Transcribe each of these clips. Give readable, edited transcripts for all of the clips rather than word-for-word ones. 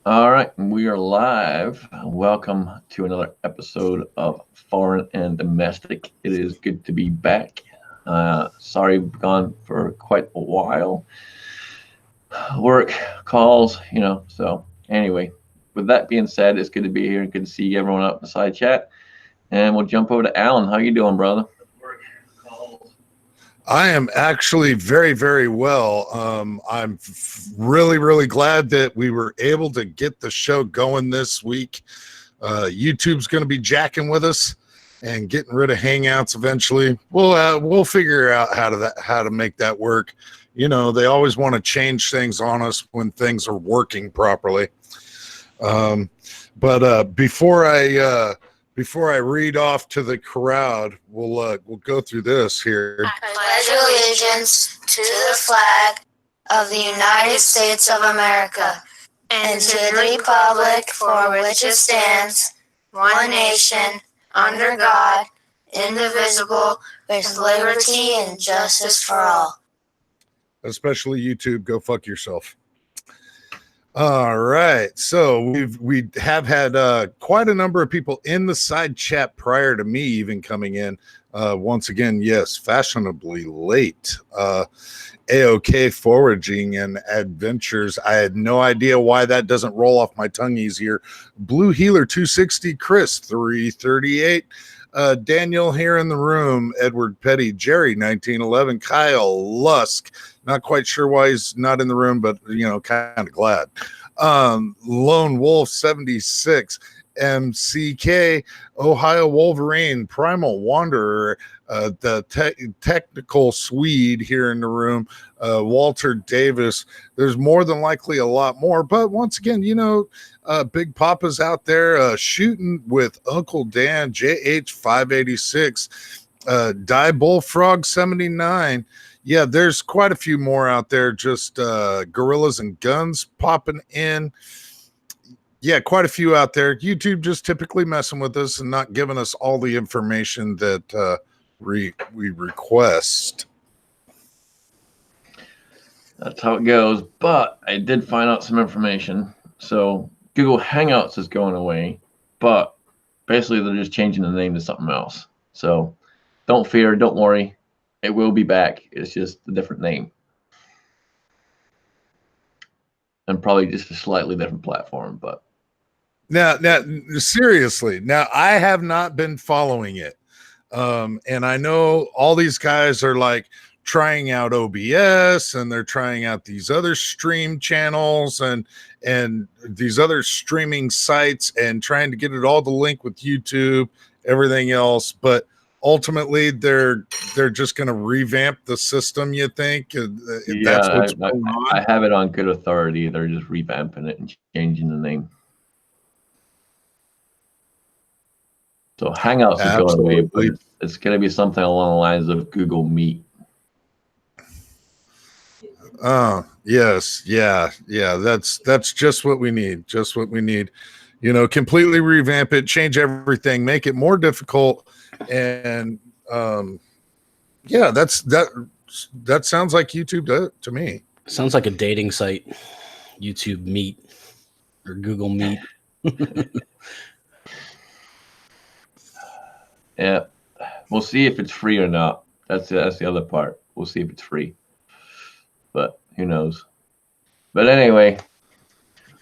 All right, we are live. Welcome to another episode of Foreign and Domestic. It is good to be back. Sorry, we've gone for quite a while. Work, calls, So, anyway, with that being said, it's good to be here and good to see everyone up in the side chat. And we'll jump over to Alan. How you doing, brother? Work, calls. I am actually very, very well. I'm really, really glad that we were able to get the show going this week. YouTube's going to be jacking with us and getting rid of Hangouts eventually. We'll figure out how to make that work. You know, they always want to change things on us when things are working properly. But before I read off to the crowd, we'll go through this here. I pledge allegiance to the flag of the United States of America and to the republic for which it stands, one nation, under God, indivisible, with liberty and justice for all. Especially YouTube, go fuck yourself. All right, so we have had quite a number of people in the side chat prior to me even coming in. Once again, yes, fashionably late. AOK Foraging and Adventures. I had no idea why that doesn't roll off my tongue easier. Blue Healer 260, Chris 338. Daniel here in the room, Edward Petty, Jerry 1911, Kyle Lusk. Not quite sure why he's not in the room, but kind of glad. Lone Wolf 76, MCK, Ohio Wolverine, Primal Wanderer, the technical Swede here in the room, Walter Davis. There's more than likely a lot more, but once again, Big Papa's out there shooting with Uncle Dan, JH586, Die Bullfrog 79. Yeah, there's quite a few more out there. Just Gorillas and Guns popping in. Yeah, quite a few out there. YouTube just typically messing with us and not giving us all the information that we request. That's how it goes. But I did find out some information. So Google Hangouts is going away, but basically they're just changing the name to something else. So don't fear, don't worry. It will be back. It's just a different name. And probably just a slightly different platform, but now seriously, now I have not been following it. And I know all these guys are like trying out OBS and they're trying out these other stream channels and these other streaming sites and trying to get it all to link with YouTube, everything else, but ultimately they're just going to revamp the system, you think? That's what's going on. I have it on good authority. They're just revamping it and changing the name. So Hangouts is going away, but it's going to be something along the lines of Google Meet. Oh, yes. Yeah. That's just what we need. Just what we need. Completely revamp it, change everything, make it more difficult. And yeah, that sounds like YouTube to me. Sounds like a dating site. YouTube Meet or Google Meet. Yeah, we'll see if it's free or not. That's the other part. We'll see if it's free, but who knows? But anyway,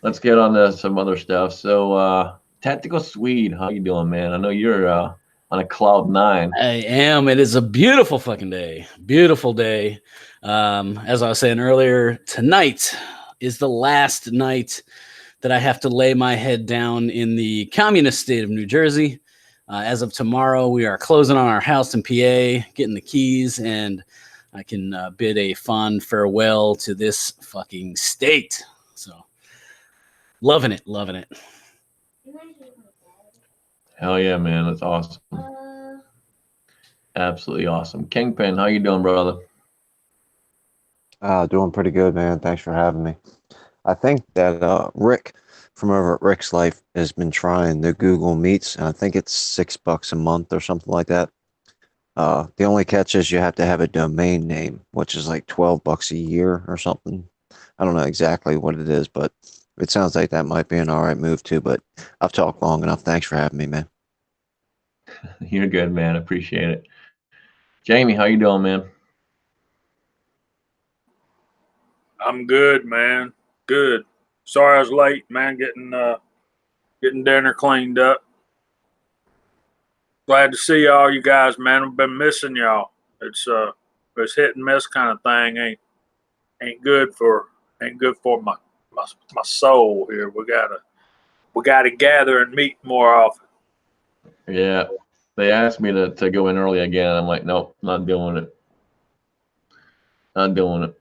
let's get on to some other stuff. So, Tactical Swede, how you doing, man? I know you're on a cloud nine. I am. It is a beautiful fucking day. Beautiful day. As I was saying earlier, tonight is the last night that I have to lay my head down in the communist state of New Jersey. As of tomorrow, we are closing on our house in PA, getting the keys, and I can bid a fond farewell to this fucking state. So, loving it. Hell yeah, man. That's awesome. Absolutely awesome. Kingpin, how you doing, brother? Doing pretty good, man. Thanks for having me. I think that Rick from over at Rick's Life has been trying the Google Meets, and I think it's $6 a month or something like that. The only catch is you have to have a domain name, which is like $12 a year or something. I don't know exactly what it is, but it sounds like that might be an all right move too. But I've talked long enough. Thanks for having me, man. You're good, man. Appreciate it. Jamie, how you doing, man? I'm good, man. Good. Sorry I was late, man. Getting dinner cleaned up. Glad to see all you guys, man. I've been missing y'all. It's hit and miss kind of thing. Ain't good for my soul here. We gotta gather and meet more often. Yeah. They asked me to go in early again. I'm like, nope, not doing it. Not doing it.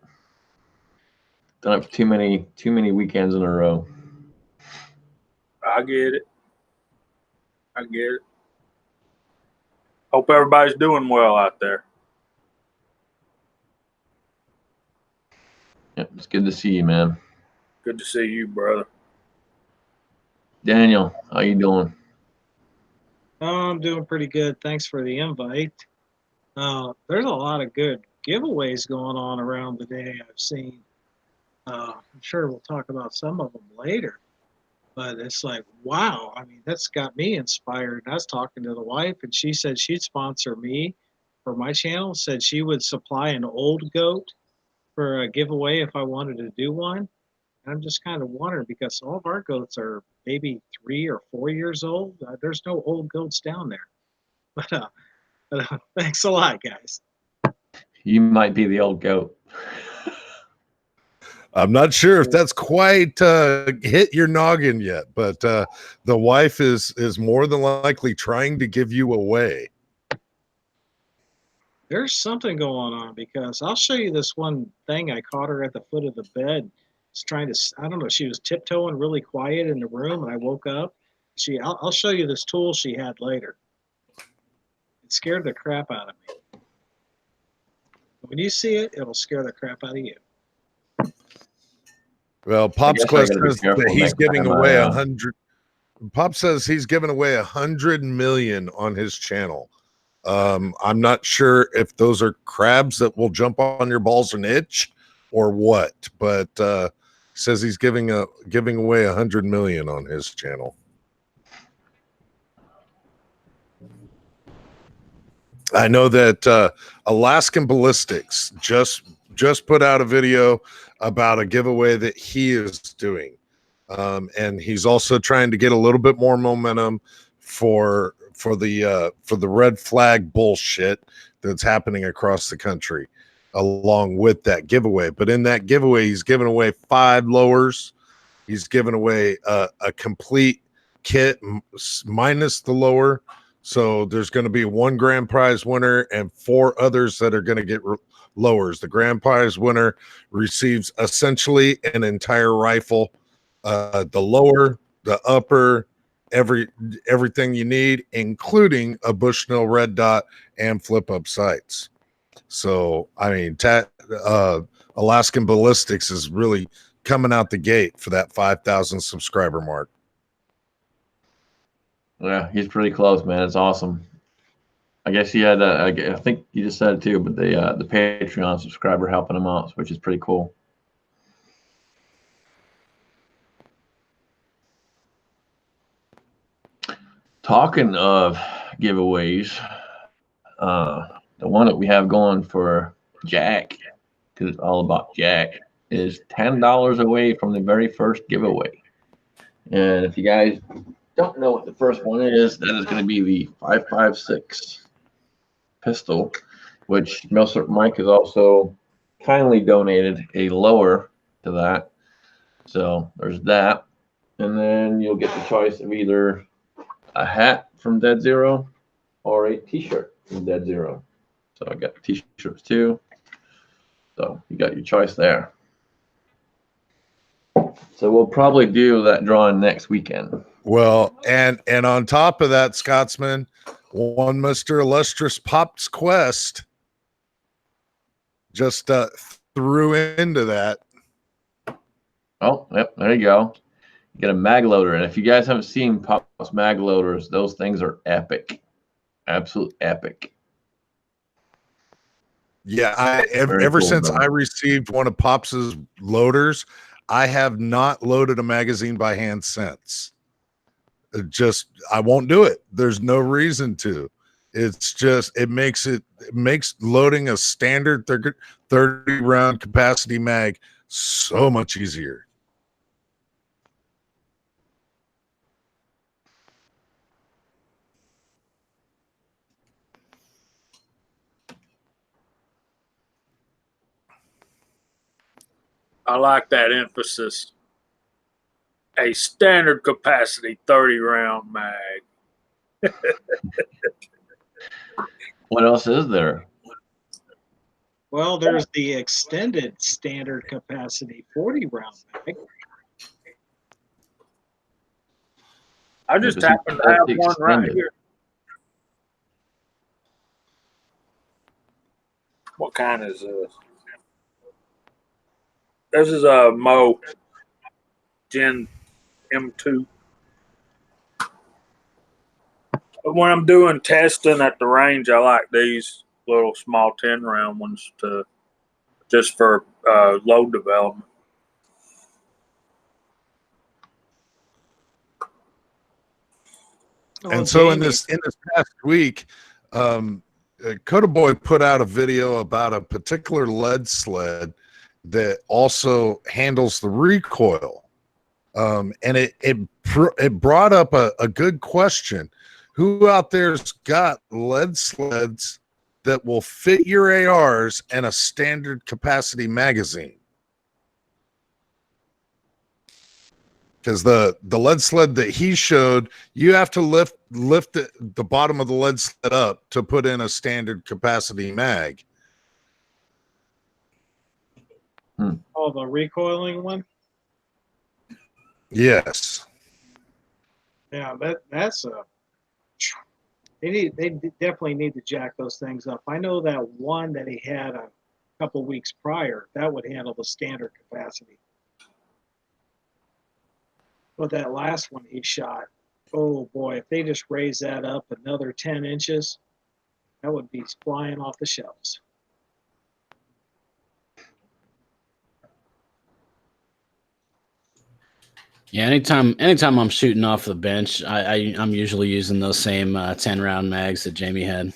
Done it too many weekends in a row. I get it. Hope everybody's doing well out there. Yep, it's good to see you, man. Good to see you, brother. Daniel, how you doing? Oh, I'm doing pretty good. Thanks for the invite. There's a lot of good giveaways going on around today. I've seen. I'm sure we'll talk about some of them later. But it's like, wow. I mean, that's got me inspired. I was talking to the wife, and she said she'd sponsor me for my channel. Said she would supply an old goat for a giveaway if I wanted to do one. And I'm just kind of wondering because all of our goats are maybe 3 or 4 years old. There's no old goats down there. But thanks a lot, guys. You might be the old goat. I'm not sure if that's quite hit your noggin yet, but the wife is more than likely trying to give you away. There's something going on because I'll show you this one thing. I caught her at the foot of the bed. She's trying to, I don't know, she was tiptoeing really quiet in the room, and I woke up. I'll show you this tool she had later. It scared the crap out of me. When you see it, it'll scare the crap out of you. Well, Pop's I Quest gotta be says careful that he's next giving time away I, 100. Pop says he's giving away 100 million on his channel. I'm not sure if those are crabs that will jump on your balls and itch or what, but says he's giving away 100 million on his channel. I know that Alaskan Ballistics just put out a video about a giveaway that he is doing, and he's also trying to get a little bit more momentum for the red flag bullshit that's happening across the country, along with that giveaway. But in that giveaway, he's giving away 5 lowers. He's giving away a complete kit minus the lower. So there's going to be 1 grand prize winner and 4 others that are going to get lowers. The grand prize winner receives essentially an entire rifle, the lower, the upper, everything you need, including a Bushnell red dot and flip up sights. So I mean, Alaskan Ballistics is really coming out the gate for that 5,000 subscriber mark. Yeah, he's pretty close, man. It's awesome. I guess he had, I think you just said it too, but the Patreon subscriber helping him out, which is pretty cool. Talking of giveaways, the one that we have going for Jack, because it's all about Jack, is $10 away from the very first giveaway. And if you guys don't know what the first one is, that is going to be the 5.56 pistol, which Mike has also kindly donated a lower to that. So there's that. And then you'll get the choice of either a hat from Dead Zero or a t-shirt from Dead Zero. So I got t-shirts too. So you got your choice there. So we'll probably do that drawing next weekend. Well, and on top of that, Scotsman, one Mr. Illustrious Pop's Quest just threw into that. Oh, yep, there you go. You get a mag loader. And if you guys haven't seen Pop's mag loaders, those things are epic. Absolute epic. Yeah, ever cool, since man. I received one of Pops's loaders, I have not loaded a magazine by hand since. I won't do it. There's no reason to. It's just it makes loading a standard 30 round capacity mag so much easier. I like that emphasis. A standard capacity 30 round mag. What else is there? Well, there's the extended standard capacity 40 round mag. I just Because happen to have one right extended. here. What kind is this? This is a Mo Gen M2. But when I'm doing testing at the range, I like these little small 10 round ones just for load development. And so in this past week, Coda Boy put out a video about a particular lead sled that also handles the recoil, and it brought up a good question: who out there's got lead sleds that will fit your ARs and a standard capacity magazine? Because the lead sled that he showed, you have to lift the bottom of the lead sled up to put in a standard capacity mag. Oh, the recoiling one? Yes. Yeah, that's a. They definitely need to jack those things up. I know that one that he had a couple weeks prior, that would handle the standard capacity. But that last one he shot, oh boy, if they just raise that up another 10 inches, that would be flying off the shelves. Yeah, anytime I'm shooting off the bench, I'm usually using those same 10 round mags that Jamie had.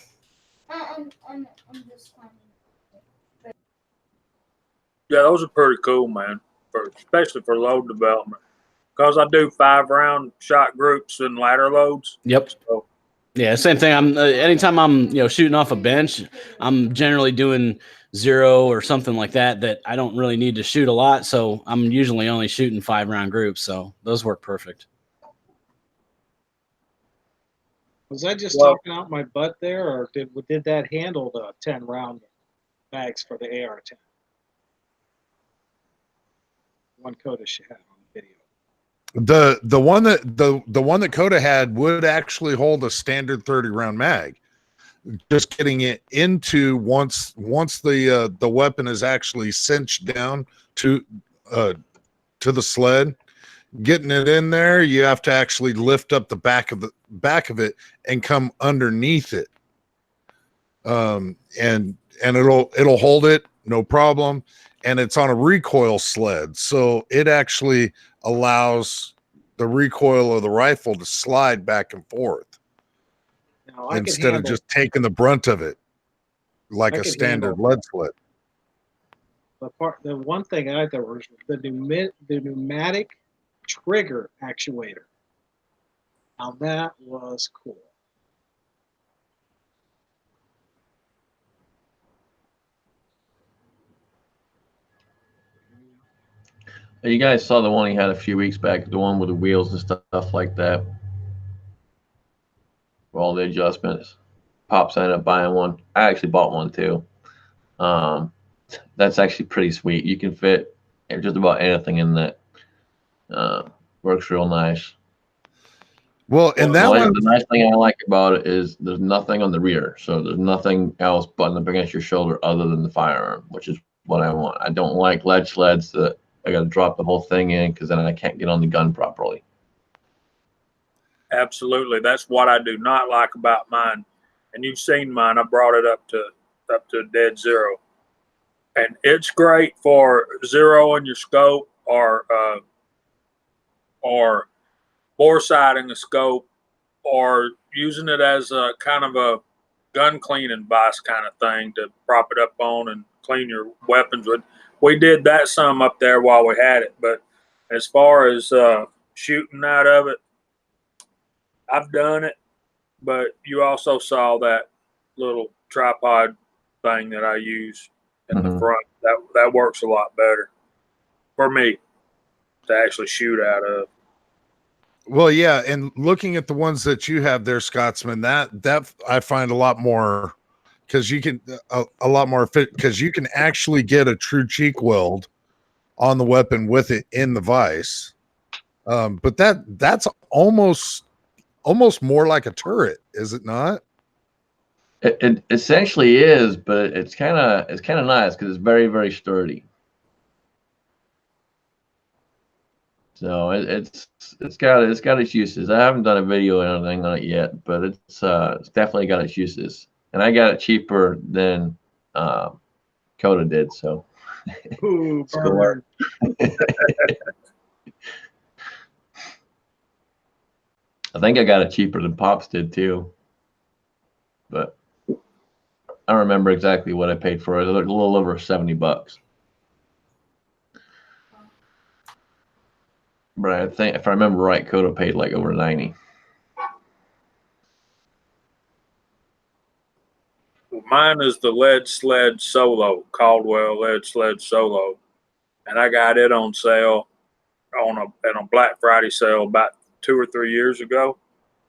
Yeah, those are pretty cool, man, especially for load development. Because I do 5 round shot groups and ladder loads. Yep. So, yeah, same thing. I'm anytime I'm shooting off a bench, I'm generally doing 0 or something like that I don't really need to shoot a lot. So I'm usually only shooting 5 round groups. So those work perfect. Was I just talking out my butt there, or did that handle the 10 round mags for the AR-10? One Coda had on the video. The one that Coda had would actually hold a standard 30 round mag. Just getting it into once the weapon is actually cinched down to the sled, getting it in there, you have to actually lift up the back of it and come underneath it. And it'll hold it, no problem. And it's on a recoil sled, so it actually allows the recoil of the rifle to slide back and forth instead of just taking the brunt of it like a standard lead sled. The one thing I thought was the pneumatic trigger actuator. Now that was cool. You guys saw the one he had a few weeks back, the one with the wheels and stuff like that, for all the adjustments. Pops ended up buying one. I actually bought one too. That's actually pretty sweet. You can fit just about anything in that. Works real nice. Well, and the nice thing I like about it is there's nothing on the rear, so there's nothing else buttoned up against your shoulder other than the firearm, which is what I want. I don't like lead sleds that I got to drop the whole thing in because then I can't get on the gun properly. Absolutely, that's what I do not like about mine. And you've seen mine. I brought it up to dead 0, and it's great for zeroing your scope or bore sighting a scope, or using it as a kind of a gun cleaning device kind of thing to prop it up on and clean your weapons with. We did that some up there while we had it, but as far as shooting out of it, I've done it, but you also saw that little tripod thing that I use in the front. That works a lot better for me to actually shoot out of. Well, yeah, and looking at the ones that you have there, Scotsman, that I find a lot more, because you can a lot more fit, because you can actually get a true cheek weld on the weapon with it in the vise. But that's almost more like a turret, is it not? It essentially is, but it's kind of nice because it's very, very sturdy. So it's got its uses. I haven't done a video or anything on it yet, but it's definitely got its uses. And I got it cheaper than Coda did, so Ooh, it's good work. I think I got it cheaper than Pops did too, but I don't remember exactly what I paid for it. A little over $70. But I think, if I remember right, Coda paid like over 90. Mine is the Lead Sled Solo, Caldwell Lead Sled Solo, and I got it on sale on a Black Friday sale about 2 or 3 years ago.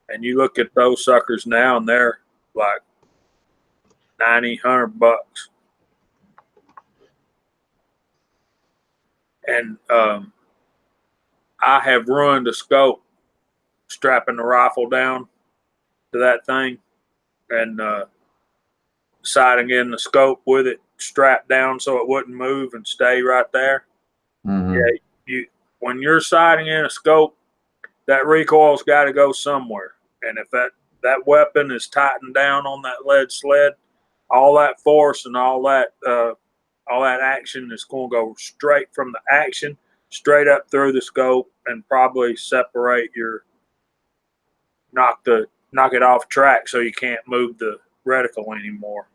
And you look at those suckers now, and they're like $90, $100. And I have ruined a scope strapping the rifle down to that thing and sighting in the scope with it strapped down so it wouldn't move and stay right there. Yeah, when you're sighting in a scope, that recoil's got to go somewhere. And if that weapon is tightened down on that lead sled, all that force and all that action is going to go straight from the action straight up through the scope and probably separate knock it off track so you can't move the reticle anymore.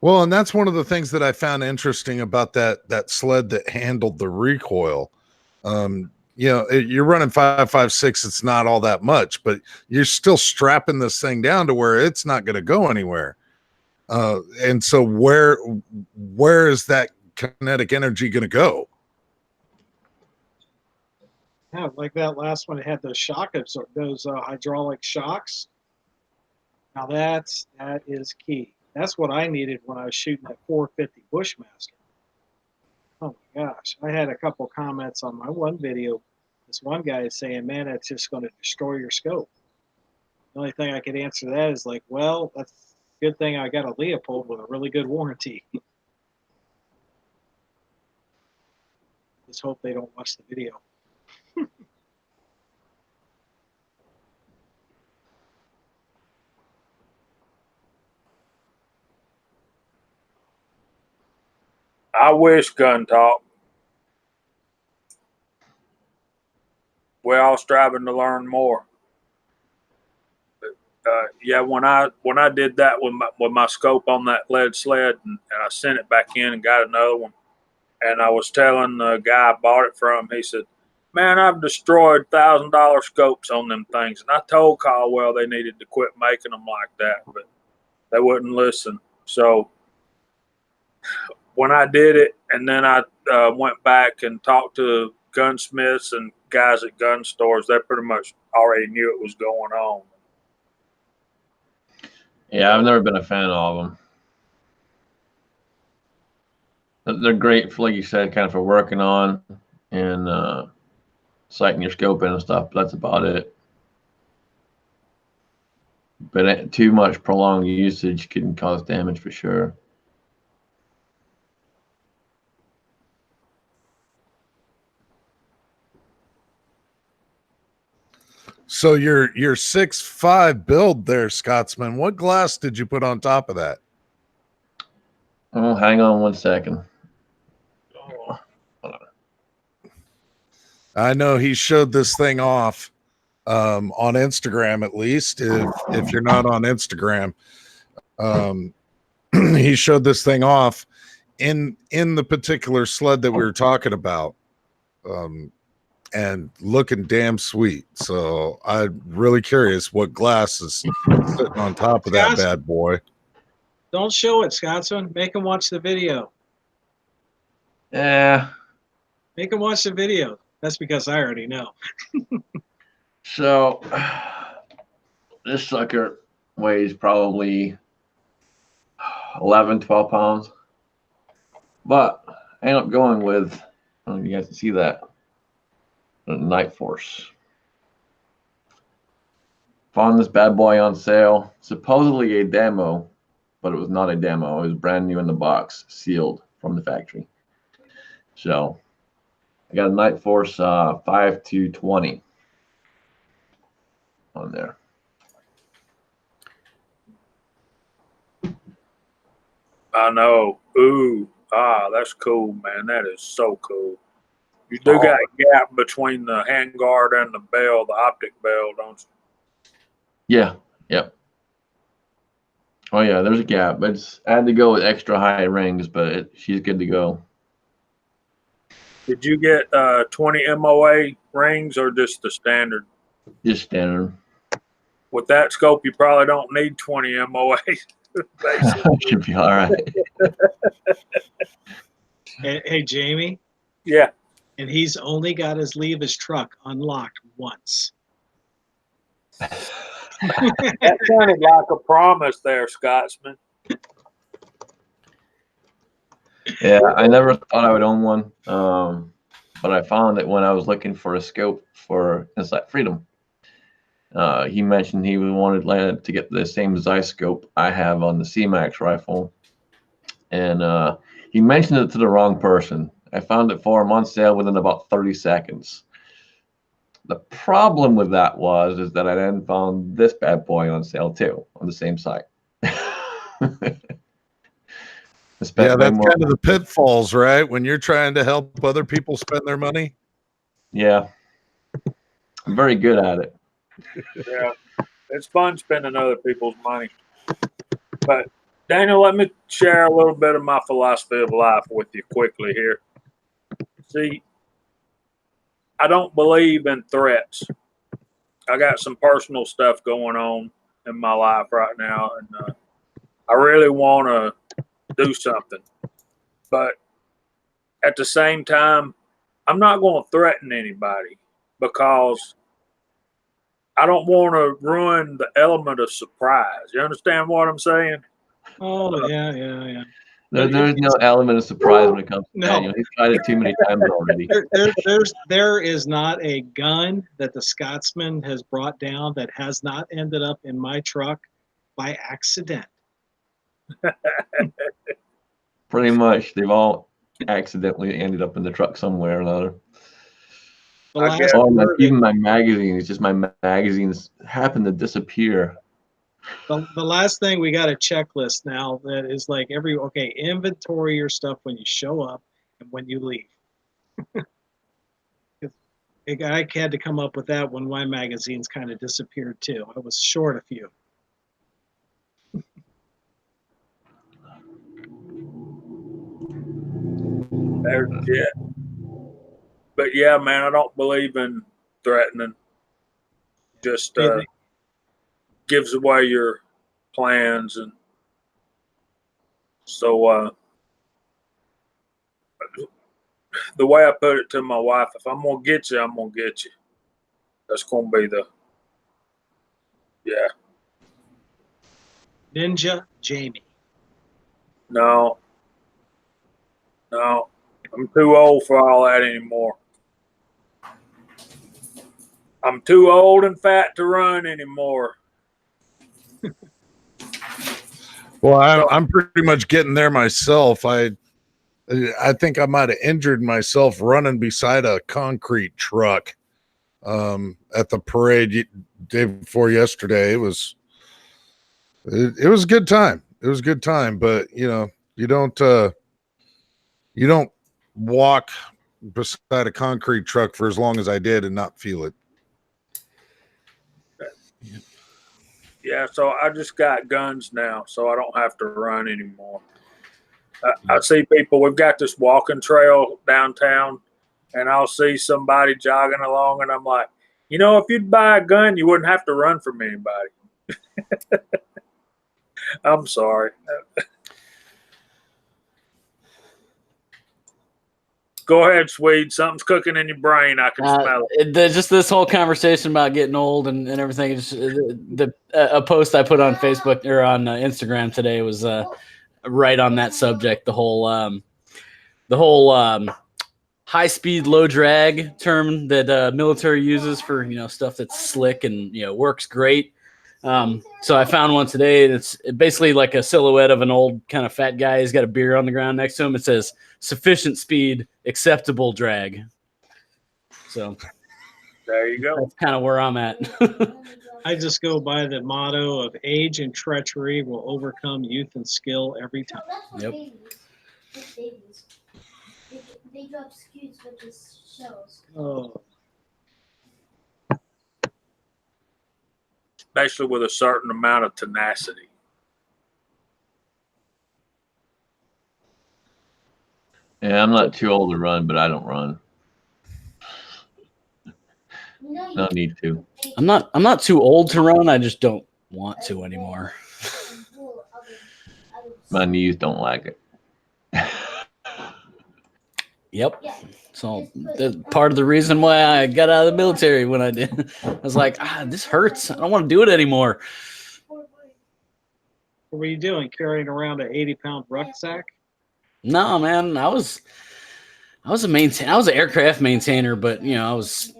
Well, and that's one of the things that I found interesting about that sled that handled the recoil. You're running 5.56. It's not all that much, but you're still strapping this thing down to where it's not going to go anywhere. And so where is that kinetic energy going to go? Yeah, like that last one, it had those those hydraulic shocks. Now that is key. That's what I needed when I was shooting that 450 Bushmaster. Oh my gosh, I had a couple comments on my one video. This one guy is saying, "Man, that's just going to destroy your scope." The only thing I could answer that is like, well, that's a good thing I got a Leopold with a really good warranty. Just hope they don't watch the video. I wish Gun Talk. We're all striving to learn more. But, yeah, when I did that with my scope on that lead sled, and I sent it back in and got another one, and I was telling the guy I bought it from, he said, "Man, I've destroyed $1,000 scopes on them things." And I told Caldwell they needed to quit making them like that, but they wouldn't listen. So when I did it, and then I went back and talked to gunsmiths and guys at gun stores, they pretty much already knew it was going on. Yeah, I've never been a fan of them. They're great for, like you said, kind of for working on and sighting your scope in and stuff. But that's about it. But too much prolonged usage can cause damage for sure. So your 6.5 build there, Scotsman, what glass did you put on top of that? Oh, hang on one second. I know he showed this thing off on Instagram, at least. If you're not on Instagram, he showed this thing off in the particular sled that we were talking about, and looking damn sweet. So I'm really curious what glass is sitting on top of that bad boy. Don't show it, Scotsman. Make him watch the video. Yeah. Make him watch the video. That's because I already know. So this sucker weighs probably 11, 12 pounds. But I end up going with, I don't know if you guys can see that, the Night Force. Found this bad boy on sale. Supposedly a demo, but it was not a demo. It was brand new in the box, sealed from the factory. So I got a Night Force 5-20 on there. I know. Ooh, that's cool, man. That is so cool. You do got a gap between the handguard and the bell, the optic bell, don't you? Yeah. Yep. Oh yeah, there's a gap. But I had to go with extra high rings, but she's good to go. Did you get 20 MOA rings or just the standard? Just standard. With that scope, you probably don't need 20 MOA. Should be all right. Hey, Jamie. Yeah. And he's only got his leave his truck unlocked once. That sounded like a promise there, Scotsman. Yeah, I never thought I would own one, but I found it when I was looking for a scope for Insight Freedom. He mentioned he wanted to get the same Zeiss scope I have on the C-Max rifle, and he mentioned it to the wrong person. I found it for him on sale within about 30 seconds. The problem with that is that I then found this bad boy on sale too on the same site. Yeah, that's kind of the pitfalls, right? When you're trying to help other people spend their money. Yeah, I'm very good at it. Yeah, it's fun spending other people's money. But Daniel, let me share a little bit of my philosophy of life with you quickly here. See, I don't believe in threats. I got some personal stuff going on in my life right now, and I really want to do something. But at the same time, I'm not going to threaten anybody because I don't want to ruin the element of surprise. You understand what I'm saying? Oh, yeah. There's no element of surprise when it comes to Daniel. He's tried it too many times already. There is not a gun that the Scotsman has brought down that has not ended up in my truck by accident. Pretty much, they've all accidentally ended up in the truck somewhere or another. Even my magazines, just my magazines happen to disappear. The last thing we got a checklist now that is like inventory your stuff when you show up and when you leave. I had to come up with that when my magazines kind of disappeared too. I was short a few. There's it. But yeah, man, I don't believe in threatening. Just gives away your plans, and so the way I put it to my wife, if I'm gonna get you, I'm gonna get you. That's gonna be Ninja Jamie. No, I'm too old for all that anymore. I'm too old and fat to run anymore. Well, I'm pretty much getting there myself. I think I might have injured myself running beside a concrete truck at the parade day before yesterday. It was a good time. It was a good time, but you don't walk beside a concrete truck for as long as I did and not feel it. Yeah, so I just got guns now, so I don't have to run anymore. I see people, we've got this walking trail downtown, and I'll see somebody jogging along, and I'm like, you know, if you'd buy a gun, you wouldn't have to run from anybody. I'm sorry. Go ahead, Swede. Something's cooking in your brain. I can smell it. Just this whole conversation about getting old and everything. A post I put on Facebook or on Instagram today was right on that subject. The whole high speed, low drag term that military uses for stuff that's slick and works great. So I found one today. It's basically like a silhouette of an old kind of fat guy. He's got a beer on the ground next to him. It says sufficient speed, acceptable drag. So there you go. That's kind of where I'm at. I just go by the motto of age and treachery will overcome youth and skill every time. Yep. They drop scoots with the shells. Oh, Especially with a certain amount of tenacity. Yeah, I'm not too old to run, but I don't run. No need to. I'm not too old to run. I just don't want to anymore. My knees don't like it. Yep. So part of the reason why I got out of the military when I did, I was like, this hurts. I don't want to do it anymore. what were you doing? Carrying around an 80-pound rucksack? No, man. I was an aircraft maintainer, but I was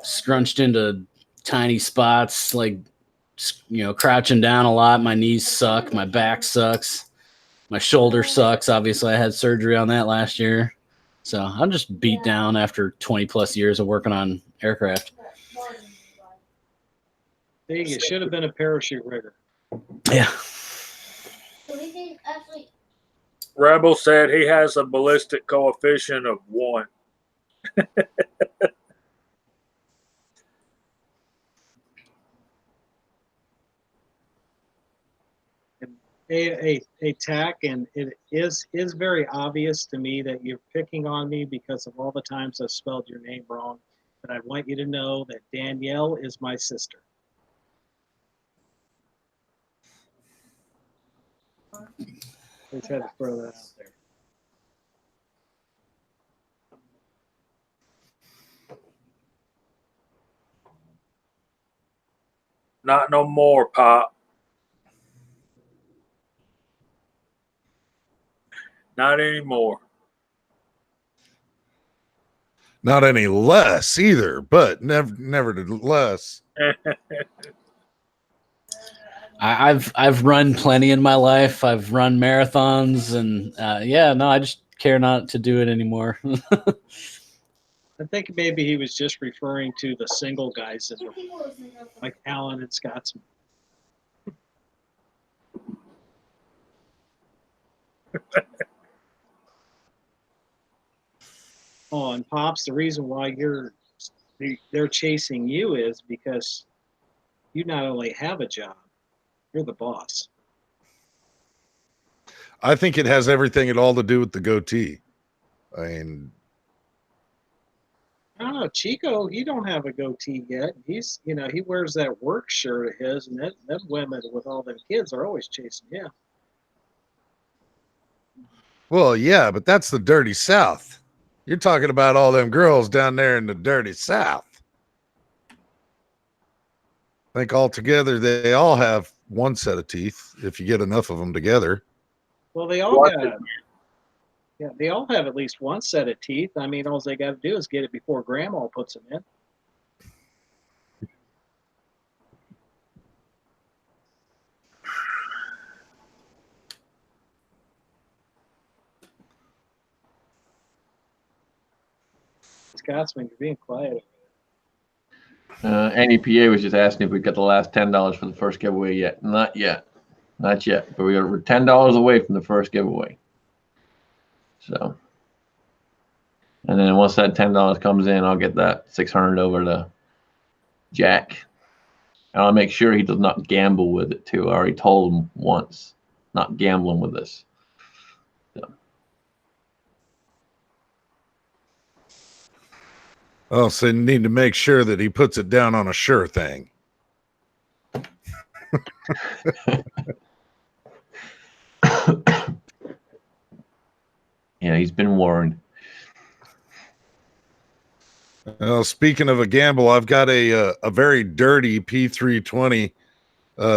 scrunched into tiny spots, like crouching down a lot. My knees suck. My back sucks. My shoulder sucks. Obviously, I had surgery on that last year. So I'm just beat down after 20 plus years of working on aircraft. Dang, it should have been a parachute rigger. Yeah. Rebel said he has a ballistic coefficient of 1. A tack, and it is very obvious to me that you're picking on me because of all the times I've spelled your name wrong. But I want you to know that Danielle is my sister. Just had to throw that out there. Not no more, Pop. Not anymore. Not any less either, but nevertheless. I've run plenty in my life. I've run marathons, and I just care not to do it anymore. I think maybe he was just referring to the single guys in the, like Alan and Scotsman. Oh, and Pops, the reason why they're chasing you is because you not only have a job, you're the boss. I think it has everything at all to do with the goatee. I mean, I don't know, Chico, he don't have a goatee yet. He's, he wears that work shirt of his, and that women with all them kids are always chasing him. well, yeah, but that's the dirty South. You're talking about all them girls down there in the dirty South. I think altogether they all have one set of teeth if you get enough of them together. Well, they all they all have at least one set of teeth. I mean, all they got to do is get it before Grandma puts them in. Scotsman, you're being quiet. NEPA was just asking if we got the last $10 for the first giveaway yet. Not yet. But we're $10 away from the first giveaway. So And then once that $10 comes in, I'll get that 600 over to Jack. And I'll make sure he does not gamble with it too. I already told him once, not gambling with this. So. Oh, so you need to make sure that he puts it down on a sure thing. Yeah, he's been warned. Well, speaking of a gamble, I've got a very dirty P320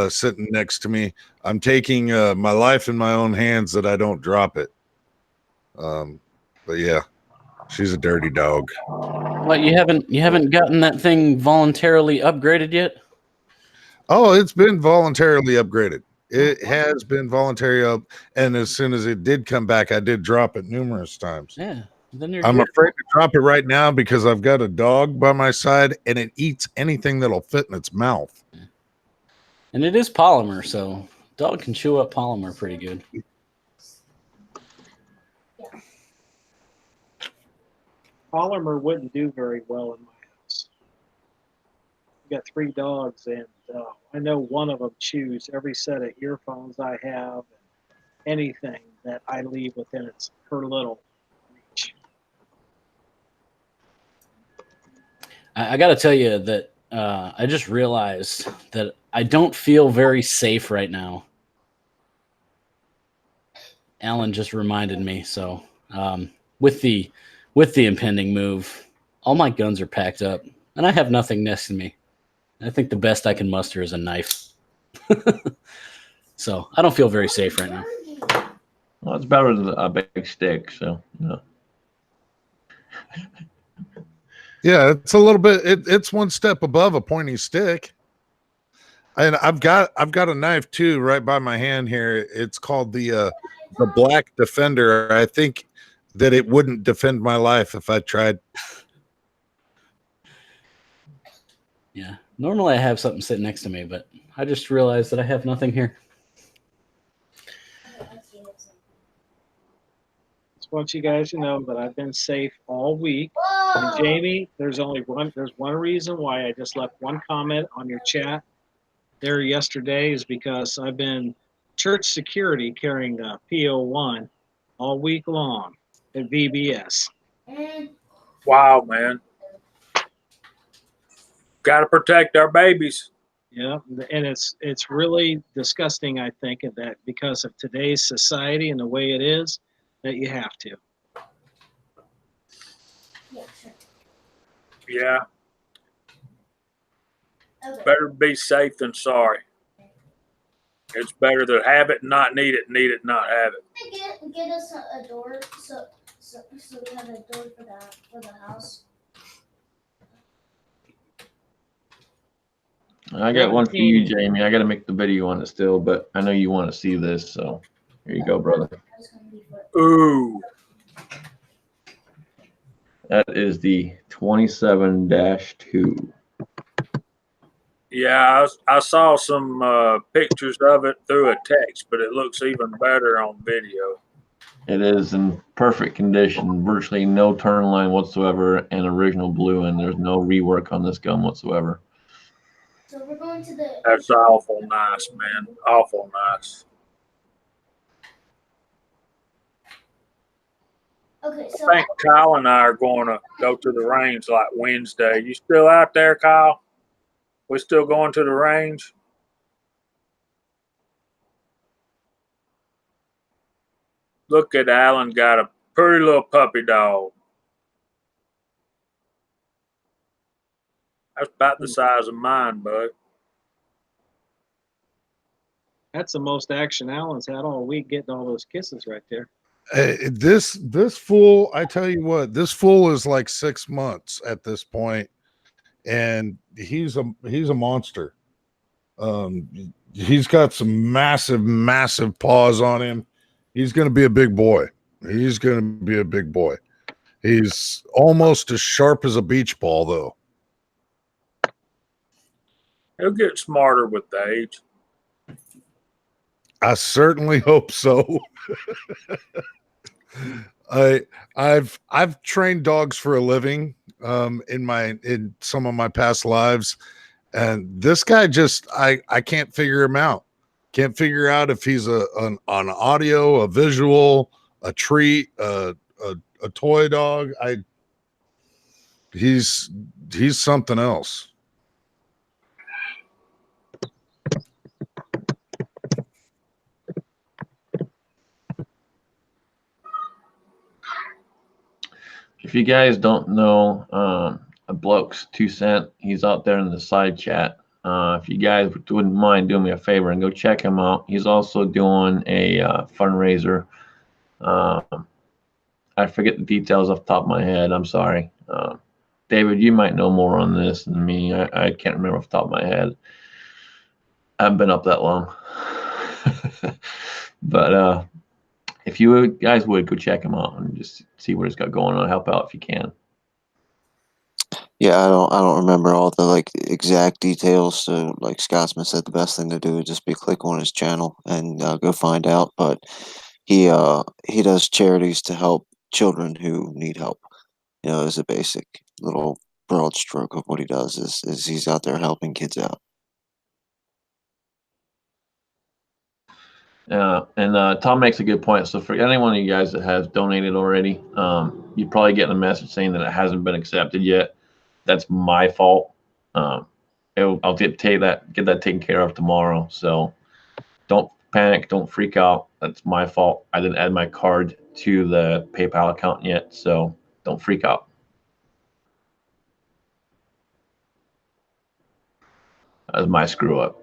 sitting next to me. I'm taking my life in my own hands that I don't drop it. But yeah, she's a dirty dog. What, you haven't gotten that thing voluntarily upgraded yet? Oh, it's been voluntarily upgraded. It has been voluntary up, and as soon as it did come back, I did drop it numerous times. Yeah. Then you're I'm good. afraid to drop it right now because I've got a dog by my side, and it eats anything that'll fit in its mouth. And it is polymer, so dog can chew up polymer pretty good. Polymer wouldn't do very well in my house. I've got 3 dogs, and I know one of them chews every set of earphones I have and anything that I leave within her little reach. I got to tell you that I just realized that I don't feel very safe right now. Alan just reminded me. So with the impending move, all my guns are packed up, and I have nothing next to me. I think the best I can muster is a knife. So I don't feel very safe right now. Well, it's better than a big stick, so you know. Yeah, it's a little bit. It's one step above a pointy stick. And I've got a knife too right by my hand here. It's called the Black Defender. I think that it wouldn't defend my life if I tried. Yeah. Normally I have something sitting next to me, but I just realized that I have nothing here. Just want you guys to know that I've been safe all week. And Jamie, there's one reason why I just left one comment on your chat there yesterday is because I've been church security carrying the PO1 all week long at VBS. Wow, man. Got to protect our babies. Yeah, and it's really disgusting, I think, that because of today's society and the way it is, that you have to. Yeah. Better be safe than sorry. It's better to have it and not need it and not have it. Get us a door so we have a door for the house. I got one for you, Jamie. I got to make the video on it still, but I know you want to see this, so here you go, brother. Ooh. That is the 27-2. Yeah, I saw some pictures of it through a text, but it looks even better on video. It is in perfect condition, virtually no turn line whatsoever, and original blue, and there's no rework on this gun whatsoever. So we're going to the. That's awful nice, man. Awful nice. Okay, so I think Kyle and I are going to go to the range like Wednesday. You still out there, Kyle? We still going to the range? Look at Alan, got a pretty little puppy dog. That's about the size of mine, bud. That's the most action Alan's had all week, getting all those kisses right there. This fool, I tell you what, this fool is like 6 months at this point, and he's a monster. He's got some massive paws on him. He's going to be a big boy. He's going to be a big boy. He's almost as sharp as a beach ball, though. He'll get smarter with age. I certainly hope so. I've trained dogs for a living in some of my past lives, and this guy just I can't figure him out. Can't figure out if he's an audio, a visual, a treat, a toy dog. He's something else. If you guys don't know, a bloke's 2 cent, he's out there in the side chat. If you guys wouldn't mind doing me a favor and go check him out. He's also doing a fundraiser. I forget the details off the top of my head. I'm sorry. David, you might know more on this than me. I can't remember off the top of my head. I haven't been up that long. But if you guys would go check him out and just see what he's got going on, help out if you can. Yeah, I don't remember all the like exact details. So like Scotsman said, the best thing to do would just be click on his channel and go find out. But he does charities to help children who need help. You know, as a basic little broad stroke of what he does is he's out there helping kids out. And Tom makes a good point. So for anyone of you guys that has donated already, you're probably getting a message saying that it hasn't been accepted yet. That's my fault. I'll get that taken care of tomorrow. So don't panic, don't freak out. That's my fault. I didn't add my card to the PayPal account yet, so don't freak out. That was my screw up.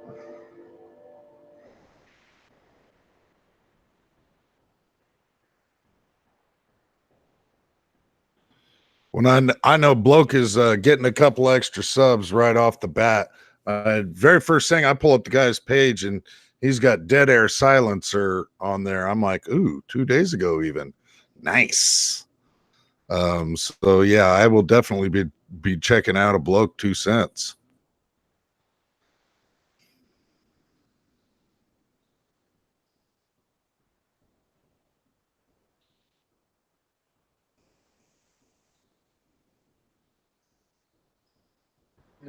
When I know Bloke is getting a couple extra subs right off the bat. Very first thing I pull up the guy's page and he's got Dead Air Silencer on there. I'm like, ooh, 2 days ago even. Nice. So yeah, I will definitely be checking out a Bloke 2 cents.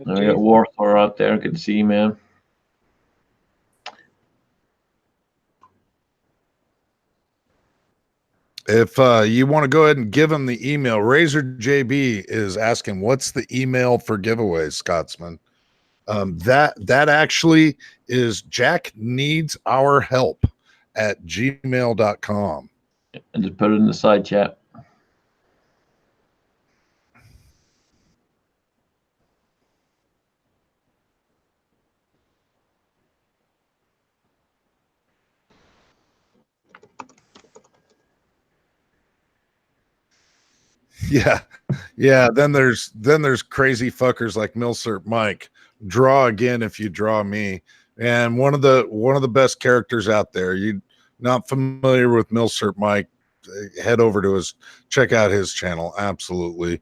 I got Warthor out there. Good to see you, man. If you want to go ahead and give him the email, Razor JB is asking, what's the email for giveaways, Scotsman? That actually is Jack needs our help at gmail.com. And just put it in the side chat. Yeah. Then there's crazy fuckers like Milsert Mike. Draw again if you draw me. And one of the best characters out there. You not familiar with Milsert Mike? Head over to check out his channel. Absolutely.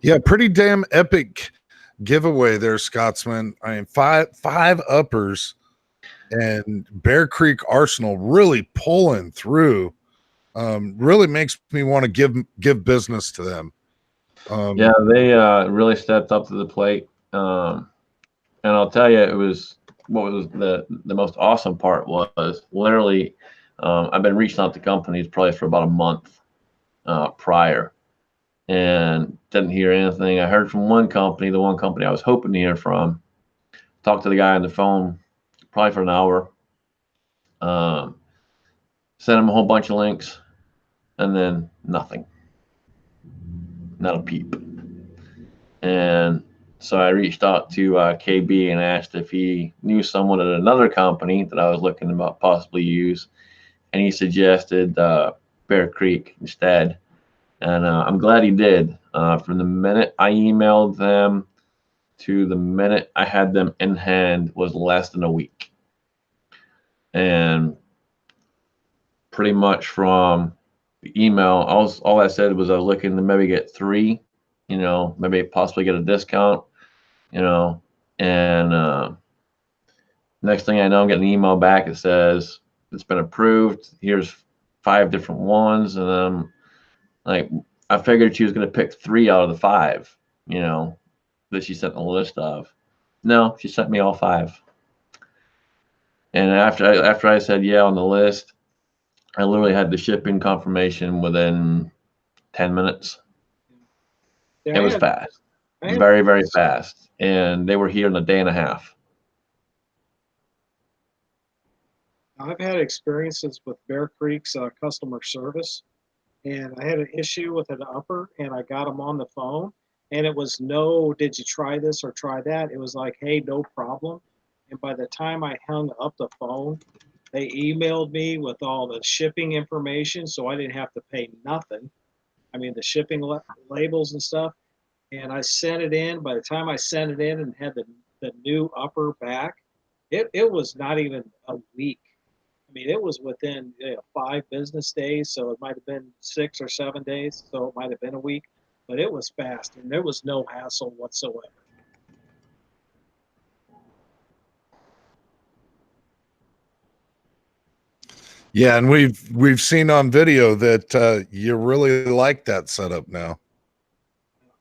Yeah, pretty damn epic giveaway there, Scotsman. I mean, five uppers and Bear Creek Arsenal really pulling through. Really makes me want to give business to them. Yeah, they really stepped up to the plate. And I'll tell you, what was the most awesome part was literally, I've been reaching out to companies probably for about a month prior, and didn't hear anything. I heard from one company, the one company I was hoping to hear from. Talked to the guy on the phone probably for an hour. Sent him a whole bunch of links, and then nothing. Not a peep. And so I reached out to KB and asked if he knew someone at another company that I was looking to possibly use, and he suggested Bear Creek instead. And I'm glad he did. From the minute I emailed them to the minute I had them in hand was less than a week. And pretty much from the email, all I said was I was looking to maybe get 3 maybe possibly get a discount, and next thing I know, I'm getting an email back that says it's been approved. Here's 5 different ones, and then like I figured she was going to pick 3 out of the 5, that she sent the list of. No, she sent me all 5. And after I said yeah on the list, I literally had the shipping confirmation within 10 minutes. Yeah, It was fast, very, very fast, and they were here in a day and a half. I've had experiences with Bear Creek's customer service, and I had an issue with an upper, and I got them on the phone, and it was no, did you try this or try that? It was like, hey, no problem. And by the time I hung up the phone, they emailed me with all the shipping information, so I didn't have to pay nothing. I mean, the shipping labels and stuff. And I sent it in. By the time I sent it in and had the new upper back, it was not even a week. I mean, it was within 5 business days, so it might have been 6 or 7 days, so it might have been a week, but it was fast, and there was no hassle whatsoever. Yeah, and we've seen on video that you really like that setup now.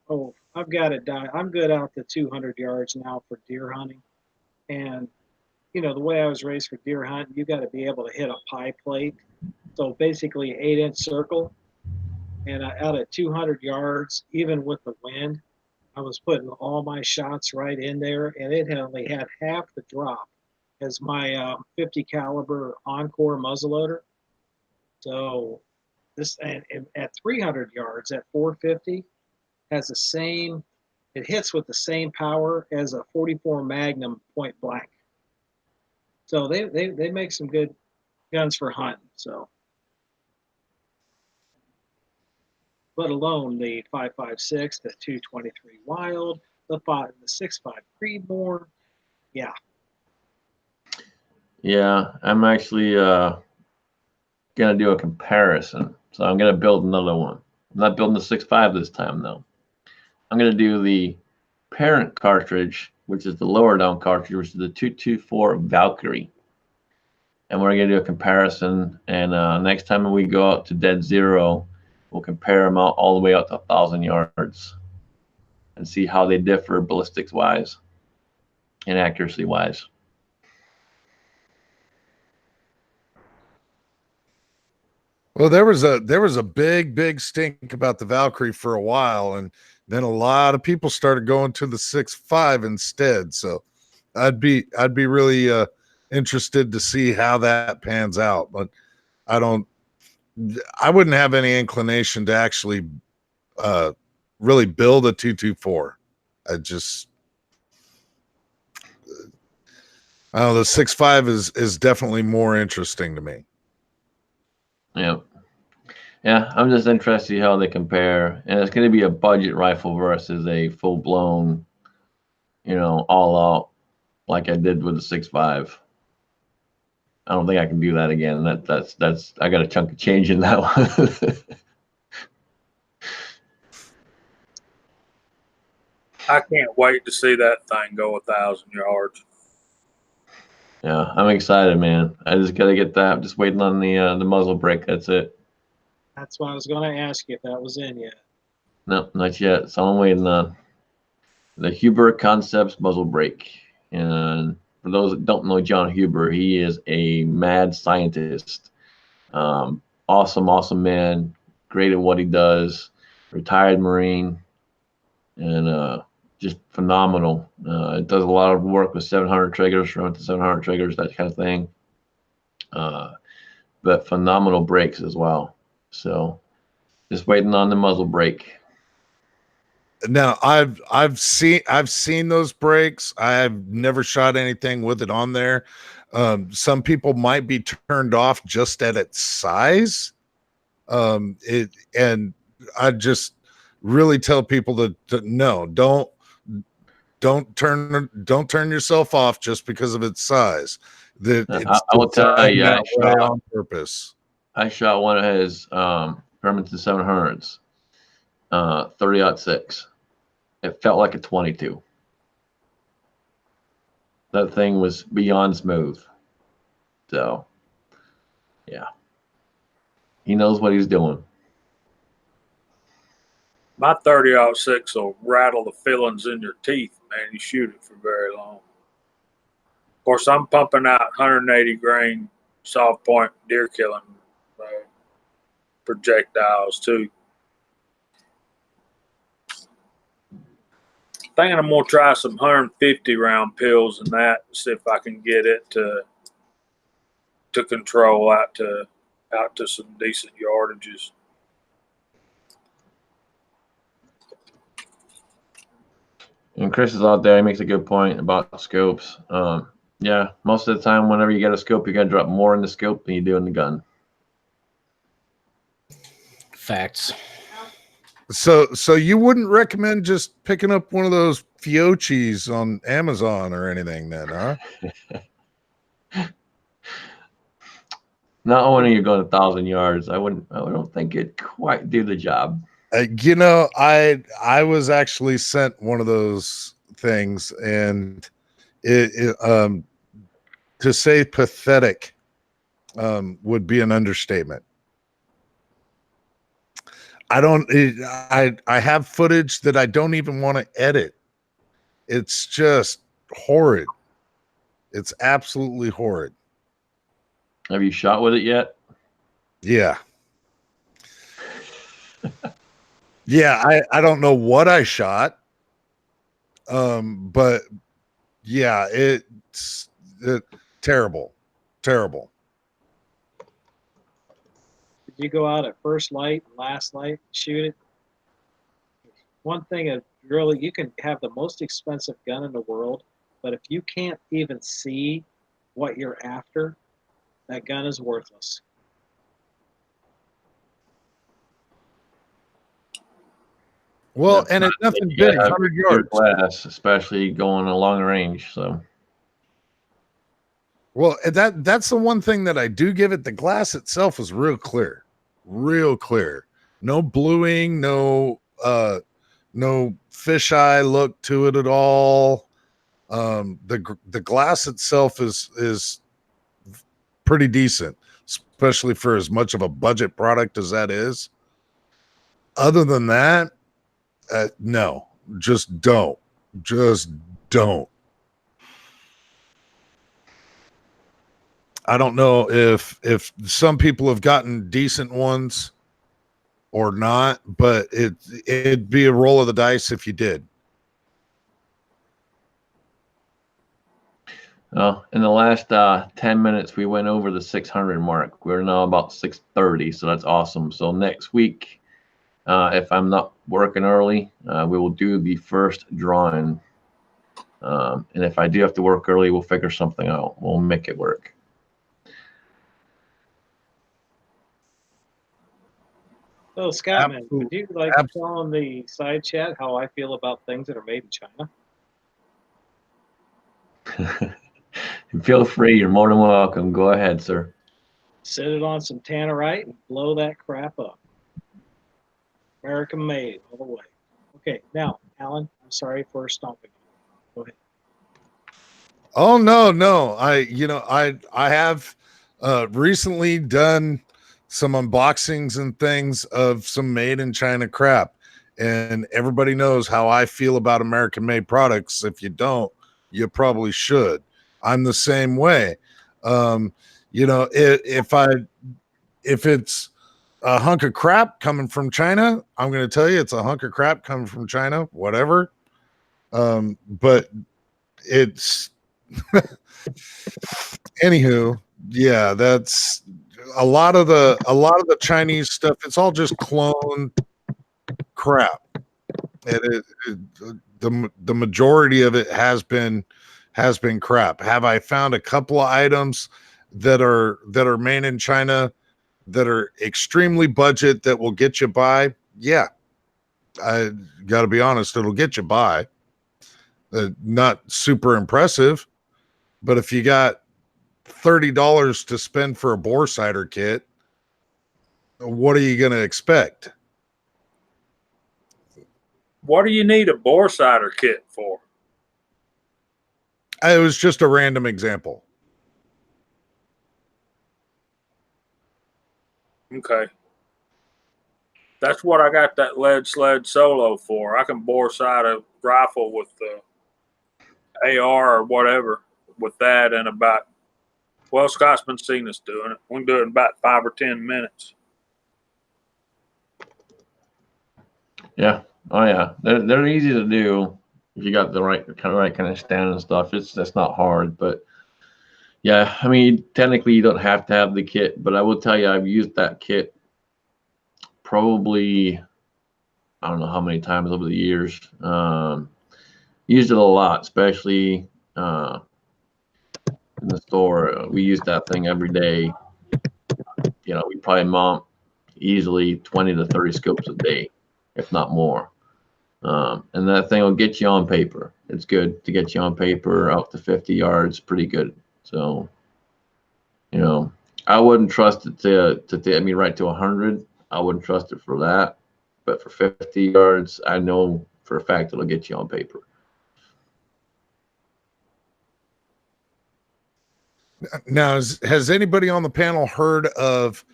Oh, I've got it done. I'm good out to 200 yards now for deer hunting, and the way I was raised for deer hunting, you got to be able to hit a pie plate. So basically 8-inch circle. And out at 200 yards, even with the wind, I was putting all my shots right in there, and it had only had half the drop as my 50 caliber Encore muzzleloader. So this, and at 300 yards at 450 has the same, it hits with the same power as a 44 Magnum point blank. So they make some good guns for hunting. So, let alone the 5.56, the 223 Wild, the 6.5 Creedmoor. Yeah. Yeah, I'm actually gonna do a comparison. So I'm gonna build another one. I'm not building the 6.5 this time though. I'm gonna do the parent cartridge, which is the lower down cartridge, which is the 224 Valkyrie. And we're going to do a comparison. And next time we go out to Dead Zero, we'll compare them out all the way out to 1,000 yards and see how they differ ballistics wise and accuracy wise. Well, there was a big stink about the Valkyrie for a while, and then a lot of people started going to the 6.5 instead. So I'd be really interested to see how that pans out, but I wouldn't have any inclination to actually really build a 224. I don't know, the 6.5 is definitely more interesting to me. Yeah, I'm just interested to see how they compare, and it's going to be a budget rifle versus a full blown, all out like I did with the 6.5. I don't think I can do that again. That's I got a chunk of change in that one. I can't wait to see that thing go 1,000 yards. Yeah, I'm excited, man. I just got to get that. I'm just waiting on the muzzle brake. That's it. That's what I was going to ask you if that was in yet. No, not yet. So I'm waiting on the Huber Concepts muzzle brake. And for those that don't know John Huber, he is a mad scientist. Awesome man. Great at what he does. Retired Marine. And just phenomenal. It does a lot of work with 700 triggers, running to 700 triggers, that kind of thing. But phenomenal brakes as well. So just waiting on the muzzle brake. Now I've seen those brakes. I've never shot anything with it on there. Some people might be turned off just at its size. And I just really tell people to no, don't turn yourself off just because of its size. I will tell you, on purpose. I shot one of his Remington 700s, 30-06, it felt like a 22. That thing was beyond smooth. So, yeah. He knows what he's doing. My 30-06 will rattle the fillings in your teeth, man. You shoot it for very long. Of course, I'm pumping out 180 grain soft point deer killing projectiles too. Thinking I'm gonna try some 150 round pills and that, see if I can get it to control out to some decent yardages. And Chris is out there. He makes a good point about scopes. Yeah, most of the time, whenever you get a scope, you got to drop more in the scope than you do in the gun. Facts. So you wouldn't recommend just picking up one of those Fiochis on Amazon or anything then, huh? Not only you're going 1,000 yards, I don't think it'd quite do the job. You know, I was actually sent one of those things, and it to say pathetic would be an understatement. I have footage that I don't even want to edit. It's just horrid. It's absolutely horrid. Have you shot with it yet? Yeah. Yeah, I don't know what I shot. But yeah, it's terrible. Terrible. Did you go out at first light, last light, and shoot it? One thing is really, you can have the most expensive gun in the world, but if you can't even see what you're after, that gun is worthless. Well, and it's nothing big, 100 yards. Glass, especially going a long range. So, well, that's the one thing that I do give it. The glass itself is real clear, no bluing, no fisheye look to it at all. The glass itself is pretty decent, especially for as much of a budget product as that is. Other than that, no, just don't. I don't know if some people have gotten decent ones or not, but it'd be a roll of the dice if you did. well, in the last 10 minutes, we went over the 600 mark. We're now about 630, so that's awesome. So next week, if I'm not working early, we will do the first drawing. And if I do have to work early, we'll figure something out. We'll make it work. So, Scottman, would you like to Absolutely. tell on the side chat how I feel about things that are made in China? Feel free. You're more than welcome. Go ahead, sir. Set it on some tannerite and blow that crap up. American made all the way. Okay, now, Alan, I'm sorry for stomping. Go ahead. Oh no. I have recently done some unboxings and things of some made in China crap, and everybody knows how I feel about American made products. If you don't, you probably should. I'm the same way. If it's a hunk of crap coming from China, I'm going to tell you it's a hunk of crap coming from China, whatever. But it's anywho, yeah, that's a lot of the Chinese stuff. It's all just clone crap. The majority of it has been crap. Have I found a couple of items that are made in China that are extremely budget that will get you by? Yeah, I got to be honest, it'll get you by. Not super impressive, but if you got $30 to spend for a bore sighter kit, what are you going to expect? What do you need a bore sighter kit for? It was just a random example. Okay. That's what I got that lead sled solo for. I can bore sight a rifle with the AR or whatever with that in about, well, Scott's seen us doing it. We can do it in about 5 or 10 minutes. Yeah. Oh yeah. They're easy to do if you got the right kind of stand and stuff. That's not hard, but yeah, I mean, technically you don't have to have the kit, but I will tell you, I've used that kit probably, I don't know how many times over the years. Used it a lot, especially in the store. We use that thing every day. You know, we probably mount easily 20 to 30 scopes a day, if not more. And that thing will get you on paper. It's good to get you on paper out to 50 yards, pretty good. So, you know, I wouldn't trust it to get me right to 100. I wouldn't trust it for that. But for 50 yards, I know for a fact it'll get you on paper. Now, has anybody on the panel heard of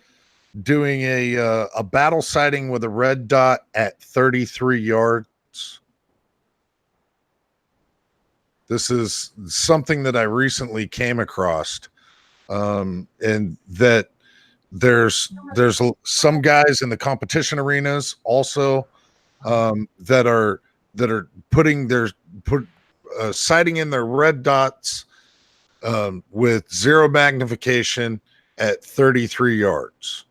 doing a battle sighting with a red dot at 33 yards? This is something that I recently came across, and that there's some guys in the competition arenas also that are putting sighting in their red dots with zero magnification at 33 yards.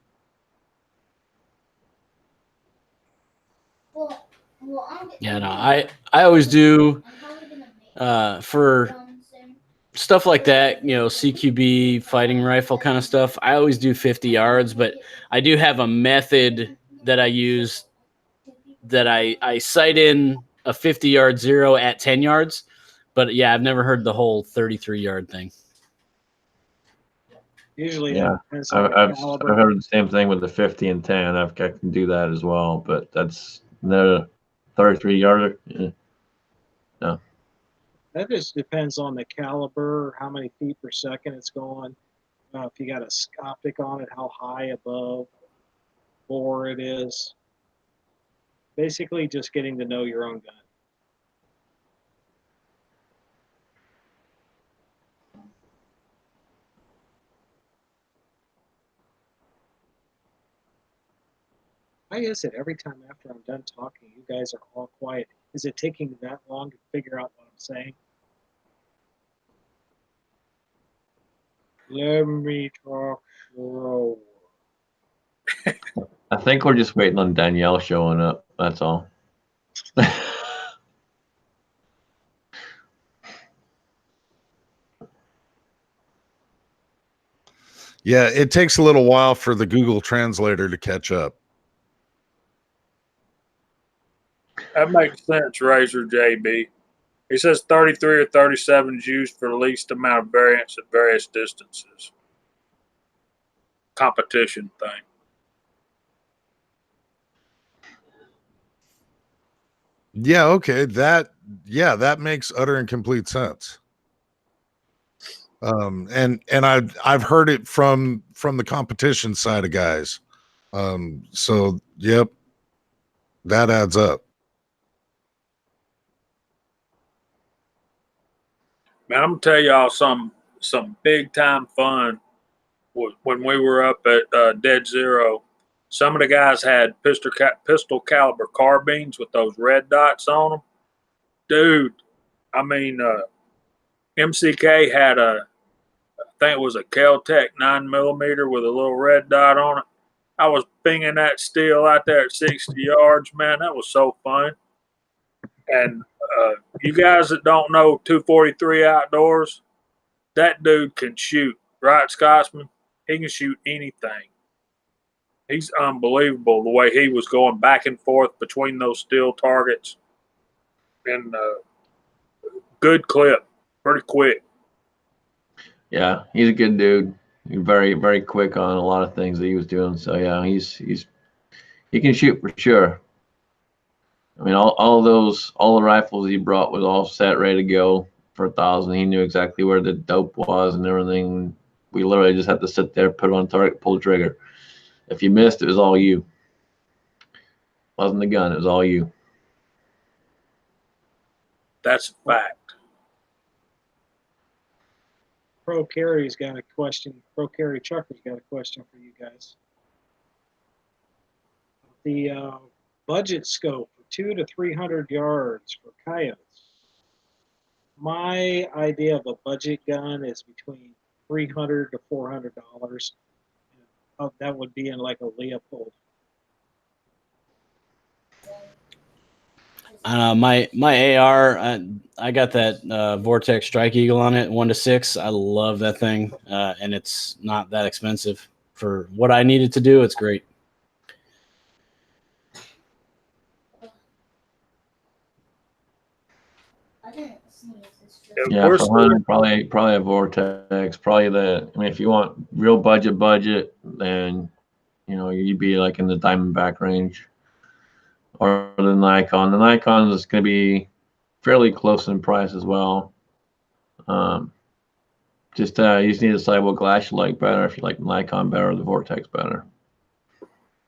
Yeah, no, I always do for stuff like that, you know, CQB fighting rifle kind of stuff. I always do 50 yards, but I do have a method that I use that I sight in a 50-yard zero at 10 yards. But yeah, I've never heard the whole 33-yard thing. Usually, Yeah, I've heard the same thing with the 50 and 10. I can do that as well, but that's the 33 yarder. No. That just depends on the caliber, how many feet per second it's going. If you got a optic on it, how high above bore it is. Basically, just getting to know your own gun. Why is it every time after I'm done talking, you guys are all quiet? Is it taking that long to figure out what I'm saying? Let me talk slow. I think we're just waiting on Danielle showing up. That's all. Yeah, it takes a little while for the Google Translator to catch up. That makes sense, Razor JB. He says 33 or 37 is used for the least amount of variance at various distances. Competition thing. Yeah, okay. That makes utter and complete sense. And I've heard it from the competition side of guys. So yep, that adds up. Man, I'm gonna tell y'all some big time fun when we were up at Dead Zero. Some of the guys had pistol caliber carbines with those red dots on them. Dude, I mean, MCK had I think it was a Kel-Tec 9mm with a little red dot on it. I was pinging that steel out there at 60 yards, man. That was so fun. And you guys that don't know 243 Outdoors, that dude can shoot, right, Scotsman? He can shoot anything. He's unbelievable the way he was going back and forth between those steel targets. And good clip, pretty quick. Yeah, he's a good dude. He's very, very quick on a lot of things that he was doing. So yeah, he can shoot for sure. I mean, all the rifles he brought was all set, ready to go for 1,000. He knew exactly where the dope was and everything. We literally just had to sit there, put it on target, pull the trigger. If you missed, it was all you. It wasn't the gun, it was all you. That's a fact. Pro Carry's got a question. Pro Carry Trucker's got a question for you guys. The budget scope for 200 to 300 yards for coyotes. My idea of a budget gun is between $300 to $400. That would be in like a Leopold. My AR, I got that Vortex Strike Eagle on it, 1-6. I love that thing, and it's not that expensive for what I needed to do. It's great. Yeah, for hunting, probably a Vortex. Probably I mean, if you want real budget, then you'd be like in the Diamondback range or the Nikon. The Nikon is going to be fairly close in price as well. You just need to decide what glass you like better. If you like the Nikon better or the Vortex better.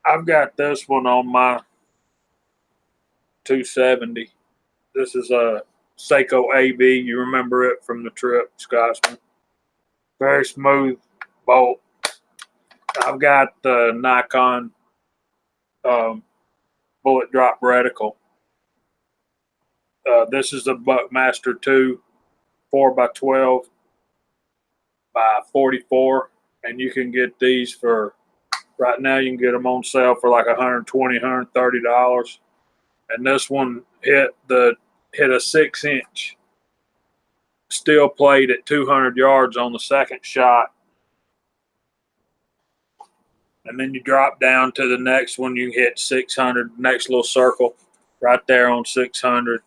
I've got this one on my 270. This is a Seiko AV. You remember it from the trip, Scotsman. Very smooth bolt. I've got the Nikon bullet drop reticle. This is a Buckmaster 2 4x12 by 44, and you can get these for right now. You can get them on sale for like $120, $130, and this one hit a 6-inch steel plate at 200 yards on the second shot. And then you drop down to the next one, you hit 600, next little circle right there on 600.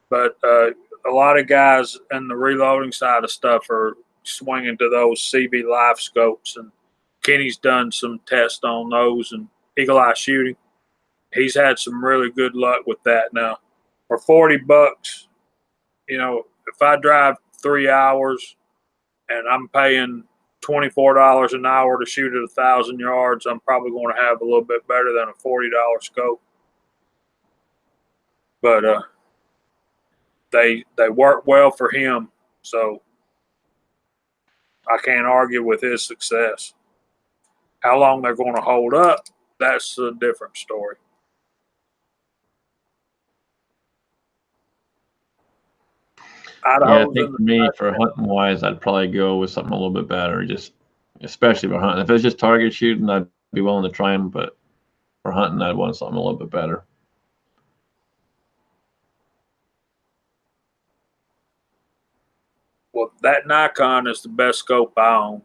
But a lot of guys in the reloading side of stuff are swinging to those CB Life scopes. And Kenny's done some tests on those and Eagle Eye shooting. He's had some really good luck with that now. For $40, if I drive 3 hours and I'm paying $24 an hour to shoot at 1,000 yards, I'm probably going to have a little bit better than a $40 scope. But they work well for him, so I can't argue with his success. How long they're going to hold up, that's a different story. Yeah, I think for me, for hunting wise, I'd probably go with something a little bit better. Just especially for hunting. If it's just target shooting, I'd be willing to try them. But for hunting, I'd want something a little bit better. Well, that Nikon is the best scope I own.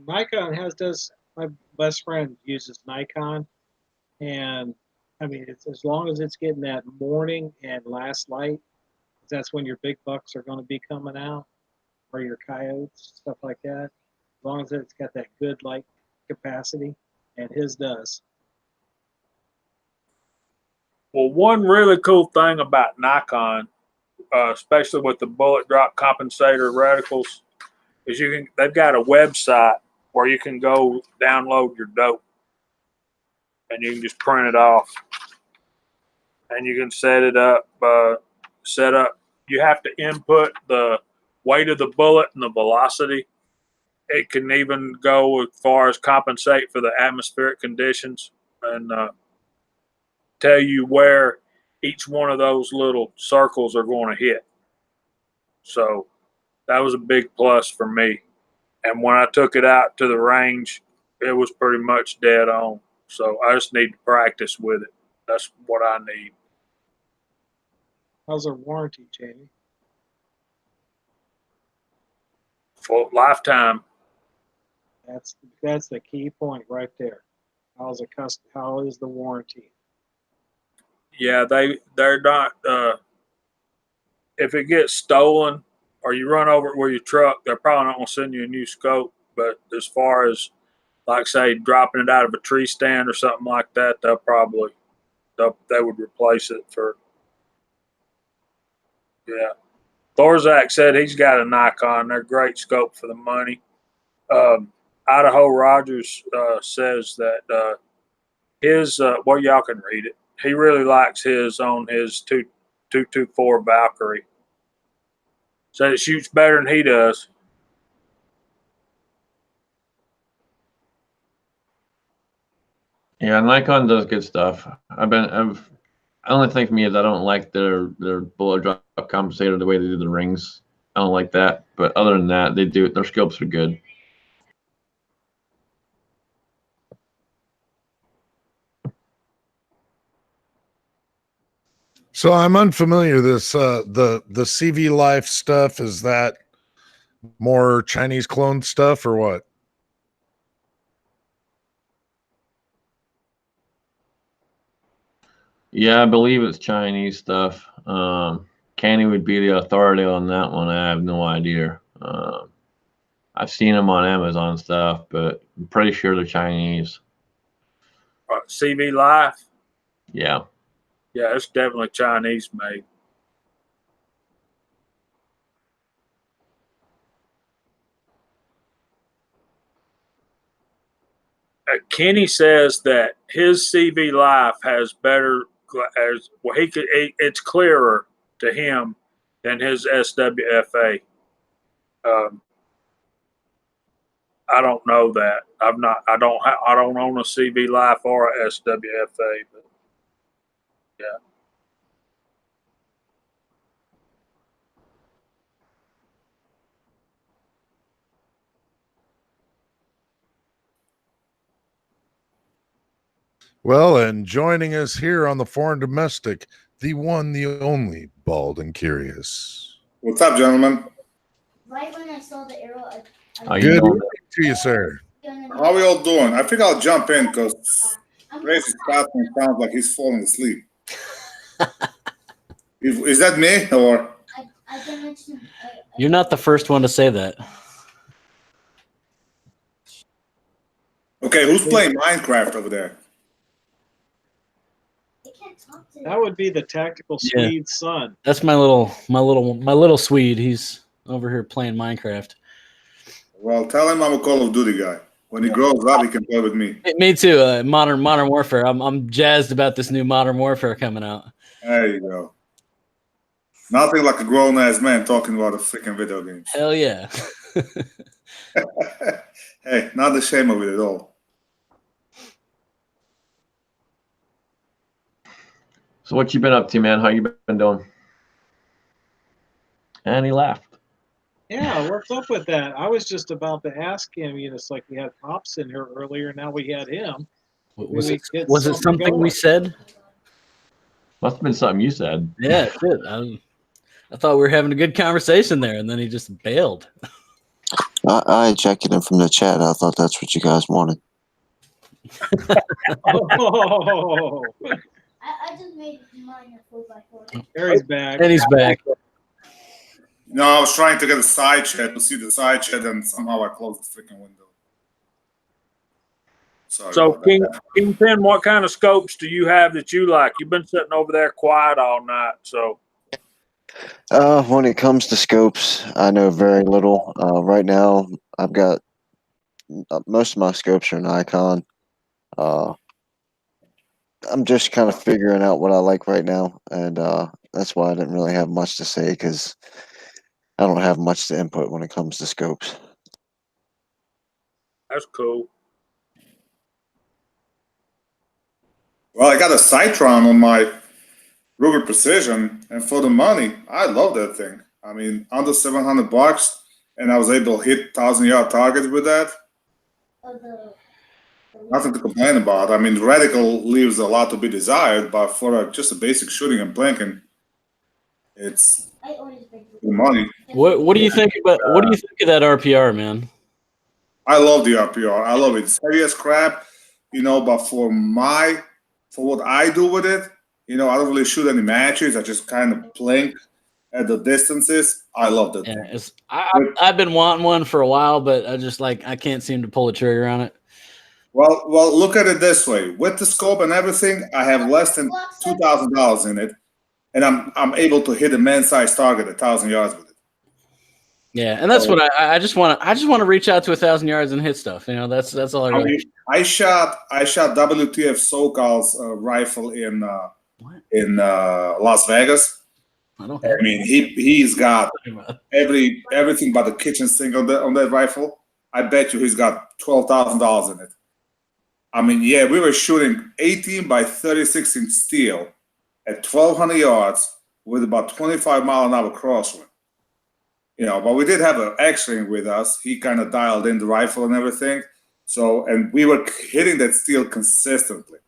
Nikon does. My best friend uses Nikon, and I mean, it's as long as it's getting that morning and last light, that's when your big bucks are going to be coming out, or your coyotes, stuff like that. As long as it's got that good light capacity, and his does. Well, one really cool thing about Nikon, especially with the bullet drop compensator reticles, is they've got a website where you can go download your dope, and you can just print it off, and you can set it up. You have to input the weight of the bullet and the velocity. It can even go as far as compensate for the atmospheric conditions and tell you where each one of those little circles are going to hit. So that was a big plus for me. And when I took it out to the range, it was pretty much dead on. So I just need to practice with it. That's what I need. How's their warranty, Jamie? For lifetime. That's the key point right there. How is the warranty? Yeah, they're not. If it gets stolen or you run over it with your truck, they're probably not going to send you a new scope. But as far as like say dropping it out of a tree stand or something like that, they would replace it for. Yeah. Thorzak said he's got a Nikon. They're great scope for the money. Idaho Rogers says that his well, y'all can read it. He really likes his on his 224 Valkyrie. Said it shoots better than he does. Yeah, Nikon does good stuff. The only thing for me is I don't like their bullet drop compensator, the way they do the rings. I don't like that. But other than that, their scopes are good. So I'm unfamiliar. This the CV Life stuff, is that more Chinese clone stuff or what? Yeah, I believe it's Chinese stuff. Canny would be the authority on that one. I have no idea. I've seen them on Amazon stuff, but I'm pretty sure they're Chinese. CV Life. Yeah. Yeah, it's definitely Chinese made. Kenny says that his CV Life has better, as well. It's clearer to him than his SWFA. I don't know that. I don't own a CV Life or a SWFA, but yeah. Well, and joining us here on the Foreign Domestic, the one, the only, Bald and Curious. What's up, gentlemen? Right when I saw the arrow, How you Good doing? evening to you, sir. How are we all doing? I think I'll jump in because Crazy Scotsman sounds like he's falling asleep. Is that me or? You're not the first one to say that. Okay, who's playing Minecraft over there? That would be the tactical Yeah. Swede's son. That's my little Swede. He's over here playing Minecraft. Well, tell him I'm a Call of Duty guy. When he grows up, he can play with me. Me too. Modern Warfare. I'm jazzed about this new Modern Warfare coming out. There you go. Nothing like a grown-ass man talking about a freaking video game. Hell yeah. Hey, not ashamed of it at all. So what you been up to, man? How you been doing? And he laughed. Yeah, what's up with that? I was just about to ask him. You know, it's like we had Pops in here earlier. Now we had him. Was Maybe it get something going. we said? Must have been something you said. Yeah, it did. I thought we were having a good conversation there, and then he just bailed. I ejected him from the chat. I thought that's what you guys wanted. Oh, I just made mine a 4x4. Harry's back. And he's back. No, I was trying to get a side chat to see the side chat, and somehow I closed the freaking window. Sorry So about that. Kingpin, what kind of scopes do you have that you like? You've been sitting over there quiet all night, so. When it comes to scopes, I know very little. Right now, I've got most of my scopes are Nikon. I'm just kind of figuring out what I like right now, and that's why I didn't really have much to say because I don't have much to input when it comes to scopes. That's cool. Well, I got a Citron on my Ruger Precision, and for the money, I love that thing. I mean, under $700, and I was able to hit 1,000-yard targets with that. Nothing to complain about. I mean, the reticle leaves a lot to be desired, but for just a basic shooting and planking, it's the money. What do you think about? What do you think of that RPR, man? I love the RPR. I love it. It's heavy as crap, but for what I do with it, I don't really shoot any matches. I just kind of plank at the distances. I love that. Yeah, I've been wanting one for a while, but I can't seem to pull the trigger on it. Well, look at it this way. With the scope and everything, I have less than $2,000 in it, and I'm able to hit a man-sized target 1,000 yards with it. Yeah, and that's what I just want to reach out to 1,000 yards and hit stuff. You know, that's all I I really. mean, I shot WTF SoCal's rifle in Las Vegas. I don't I have mean, he's got everything but the kitchen sink on that rifle. I bet you he's got $12,000 in it. I mean, yeah, we were shooting 18 by 36 inch steel at 1,200 yards with about 25-mile-an-hour crosswind. You know, but we did have an X-ring with us. He kind of dialed in the rifle and everything. So, and we were hitting that steel consistently.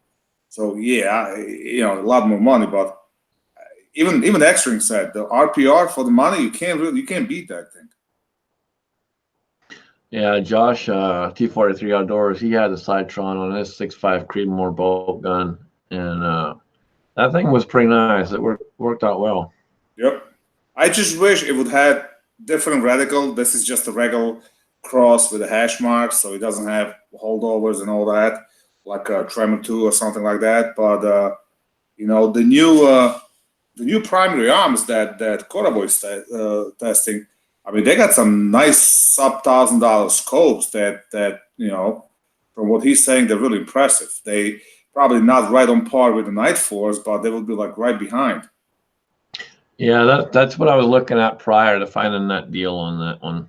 So, yeah, you know, a lot more money. But even the X-ring said the RPR for the money, you can't beat that thing. Yeah, Josh, T43 Outdoors, he had the Citron on his 6.5 Creedmoor bolt gun, and that thing was pretty nice. It worked out well. Yep. I just wish it would have different reticle. This is just a regular cross with a hash mark, so it doesn't have holdovers and all that, like a Tremor 2 or something like that. But you know, the new primary arms that Coraboy's testing, I mean, they got some nice sub $1,000 scopes that you know, from what he's saying, they're really impressive. They probably not right on par with the Night Force, but they will be like right behind. Yeah, that's what I was looking at prior to finding that deal on that one.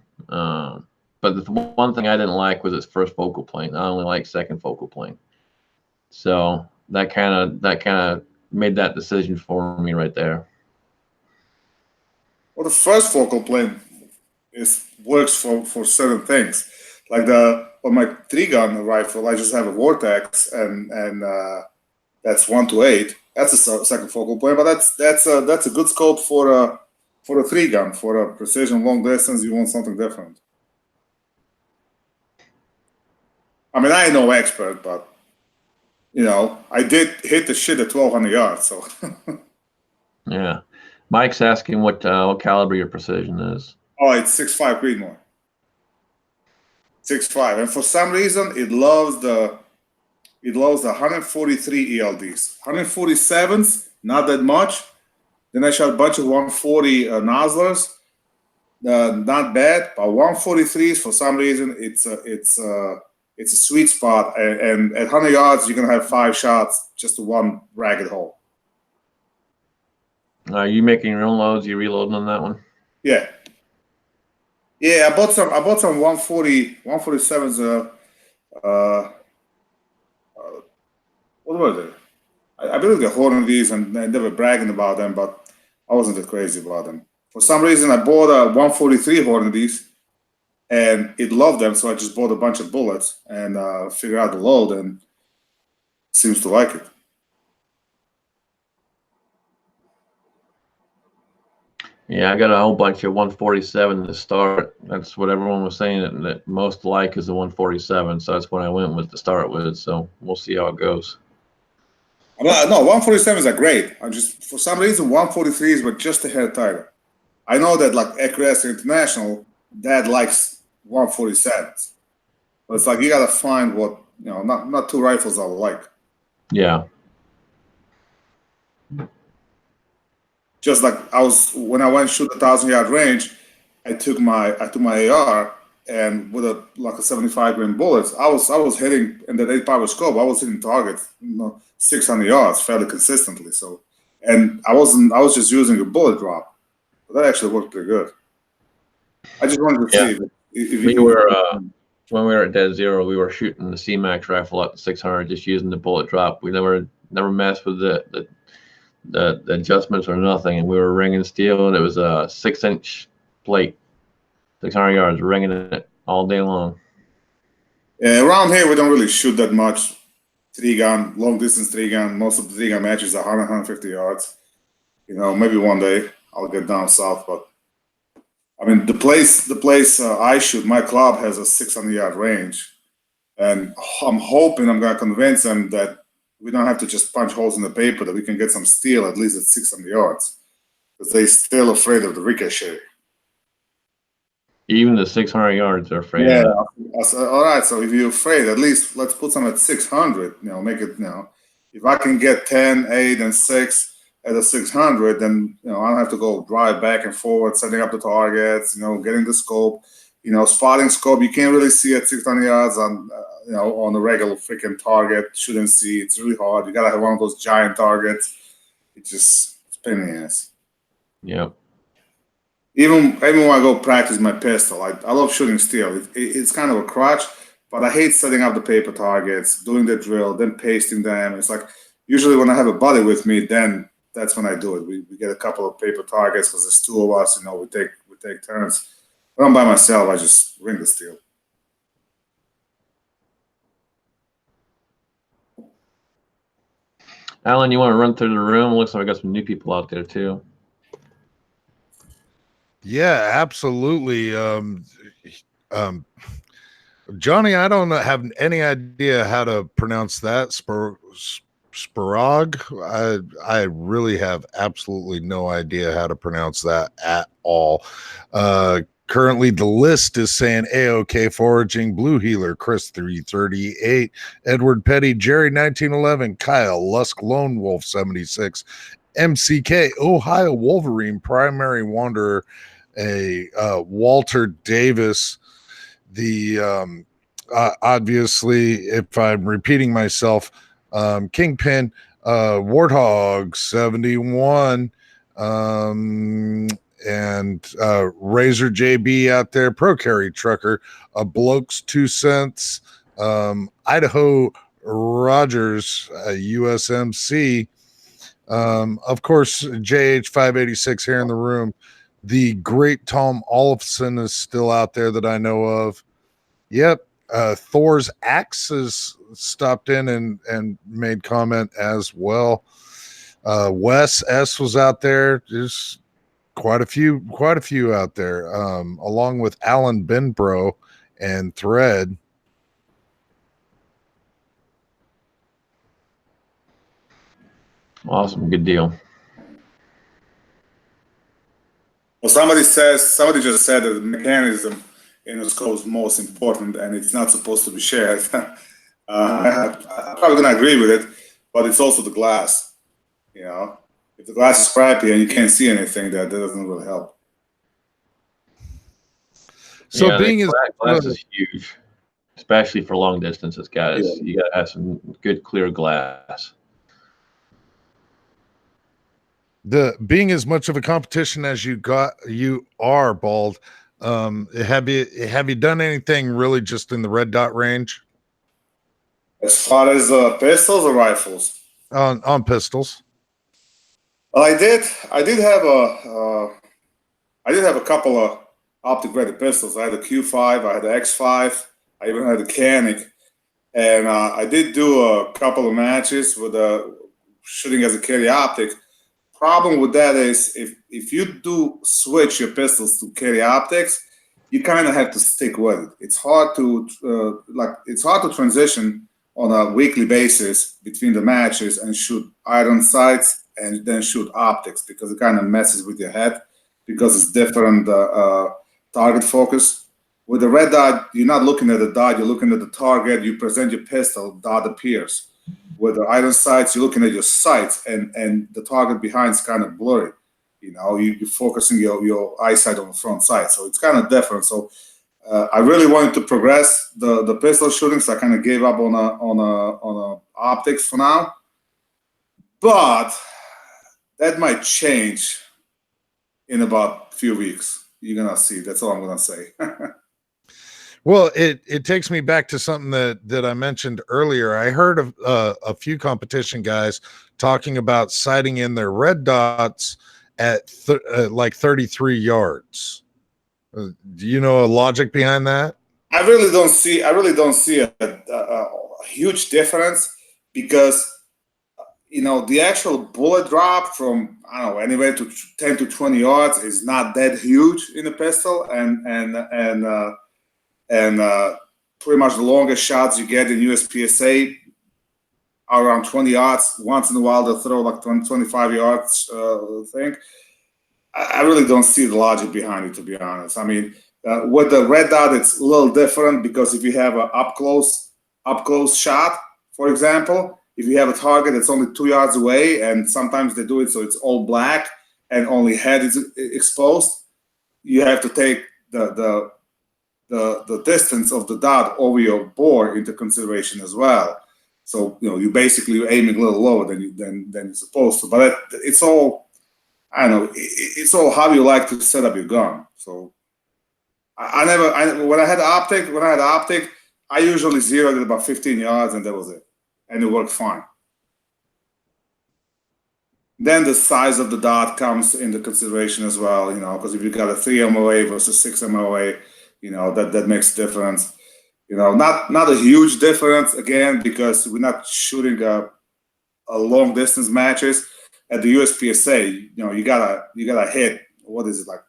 But the one thing I didn't like was its first focal plane. I only like second focal plane. So that kind of made that decision for me right there. Well, the first focal plane works for certain things. Like on my 3-gun rifle, I just have a Vortex, and that's 1:8. That's a second focal plane, but that's a good scope for a 3-gun. For a precision long distance, you want something different. I mean, I ain't no expert, but you know, I did hit the shit at 1,200 yards. So Yeah, Mike's asking what caliber your precision is. oh, it's 6.5 Creedmoor. 6.5, and for some reason, it loves the 143 ELDs. 147s, not that much. Then I shot a bunch of 140 Noslers. Not bad, but 143s for some reason it's a sweet spot. And at 100 yards, you're gonna have 5 shots just to one ragged hole. Are you making your own loads? You reloading on that one? Yeah. Yeah, I bought some 147s. What were they? I believe they're Hornadies, and they were bragging about them, but I wasn't that crazy about them. For some reason, I bought a 143 Hornadies, and it loved them, so I just bought a bunch of bullets and figured out the load, and seems to like it. Yeah, I got a whole bunch of 147 to start. That's what everyone was saying that most like is the 147. So that's what I went with to start with. So we'll see how it goes. No, 147s are great. I just, for some reason, 143s were just a hair tighter. I know that like AccuRest International, Dad likes 147s. But it's like you gotta find what, you know, not two rifles I like. Yeah. Just like when I went shoot 1,000-yard range, I took my AR, and with a 75 grain bullets, I was hitting in that 8-power scope. I was hitting targets, 600 yards fairly consistently. So, and I was just using a bullet drop, but that actually worked pretty good. I just wanted to see if we were when we were at Dead Zero, we were shooting the C-Max rifle up to 600, just using the bullet drop. We never messed with the adjustments or nothing, and we were ringing steel, and it was a 6-inch plate, 600 yards, ringing it all day long. Yeah, around here we don't really shoot that much 3-gun, long distance 3-gun. Most of the 3-gun matches are 100, 150 yards. You know, maybe one day I'll get down south, but I mean the place I shoot, my club has a 600-yard range, and I'm hoping I'm gonna convince them that we don't have to just punch holes in the paper, that we can get some steel at least at 600 yards, because they're still afraid of the ricochet. Even the 600 yards are afraid Yeah. of. All right. So if you're afraid, at least let's put some at 600. Make it. If I can get 10, 8, and 6 at a 600, then I don't have to go drive back and forward, setting up the targets. Getting the scope. Spotting scope. You can't really see at 600 yards on on a regular freaking target. Shouldn't see. It's really hard. You gotta have one of those giant targets. It's pain in the ass. Yep. Even when I go practice my pistol, I love shooting steel. It's kind of a crutch, but I hate setting up the paper targets, doing the drill, then pasting them. It's like usually when I have a buddy with me, then that's when I do it. We get a couple of paper targets because there's two of us. We take turns. When I'm by myself, I just ring the steel. Alan, you want to run through the room? Looks like we got some new people out there too. Yeah, absolutely. Johnny, I don't have any idea how to pronounce that. Spirog. I really have absolutely no idea how to pronounce that at all. Currently, the list is saying AOK Foraging, Blue Healer, Chris 338, Edward Petty, Jerry 1911, Kyle, Lusk Lone Wolf 76, MCK, Ohio Wolverine, Primary Wanderer, Walter Davis, the obviously, if I'm repeating myself, Kingpin, Warthog 71, and Razor JB out there, Pro Carry Trucker, Blokes 2 cents, Idaho Rogers, USMC, of course, JH586 here in the room. The great Tom Olofsson is still out there that I know of. Yep. Thor's Axe has stopped in and made comment as well. Wes S was out there. There's quite a few out there, along with Alan Benbro and Thread. Awesome. Good deal. Well, somebody just said that the mechanism in the scope is most important and it's not supposed to be shared. I'm probably going to agree with it, but it's also the glass. If the glass is crappy and you can't see anything, that doesn't really help. So yeah, being as glass is huge, especially for long distances, guys. Yeah. You got to have some good clear glass. being as much of a competition as you are, Bald. Have you done anything really just in the red dot range? As far as pistols or rifles? On pistols. Well, I did have a couple of optic ready pistols. I had a Q5, I had the X5, I even had a Canik, and I did do a couple of matches with shooting as a carry optic. Problem with that is if you do switch your pistols to carry optics, you kind of have to stick with it. It's hard to transition on a weekly basis between the matches and shoot iron sights and then shoot optics, because it kind of messes with your head because it's different target focus. With the red dot, you're not looking at the dot, you're looking at the target. You present your pistol, dot appears. With the iron sights, you're looking at your sights, and the target behind is kind of blurry. You're focusing your eyesight on the front sight, so it's kind of different. So I really wanted to progress the pistol shooting, so I kind of gave up on optics for now. But that might change in about a few weeks. You're gonna see. That's all I'm gonna say. Well, it takes me back to something that I mentioned earlier. I heard of a few competition guys talking about sighting in their red dots at like 33 yards. Do you know a logic behind that? I really don't see a huge difference, because the actual bullet drop from, I don't know, anywhere to 10 to 20 yards is not that huge in a pistol, and pretty much the longest shots you get in USPSA are around 20 yards. Once in a while they'll throw like 20, 25 yards thing. I really don't see the logic behind it, to be honest. I mean, With the red dot, it's a little different because if you have an up close shot, for example, if you have a target that's only 2 yards away, and sometimes they do it so it's all black and only head is exposed, you have to take the distance of the dot over your bore into consideration as well. So you basically aiming a little lower than you're supposed to. But it's all, I don't know, it's all how you like to set up your gun. So when I had the optic, I usually zeroed it about 15 yards, and that was it, and it worked fine. Then the size of the dot comes into consideration as well, because if you got a 3 MOA versus 6 MOA, that makes a difference. Not a huge difference again, because we're not shooting a long distance matches. At the USPSA, you gotta hit, what is it, like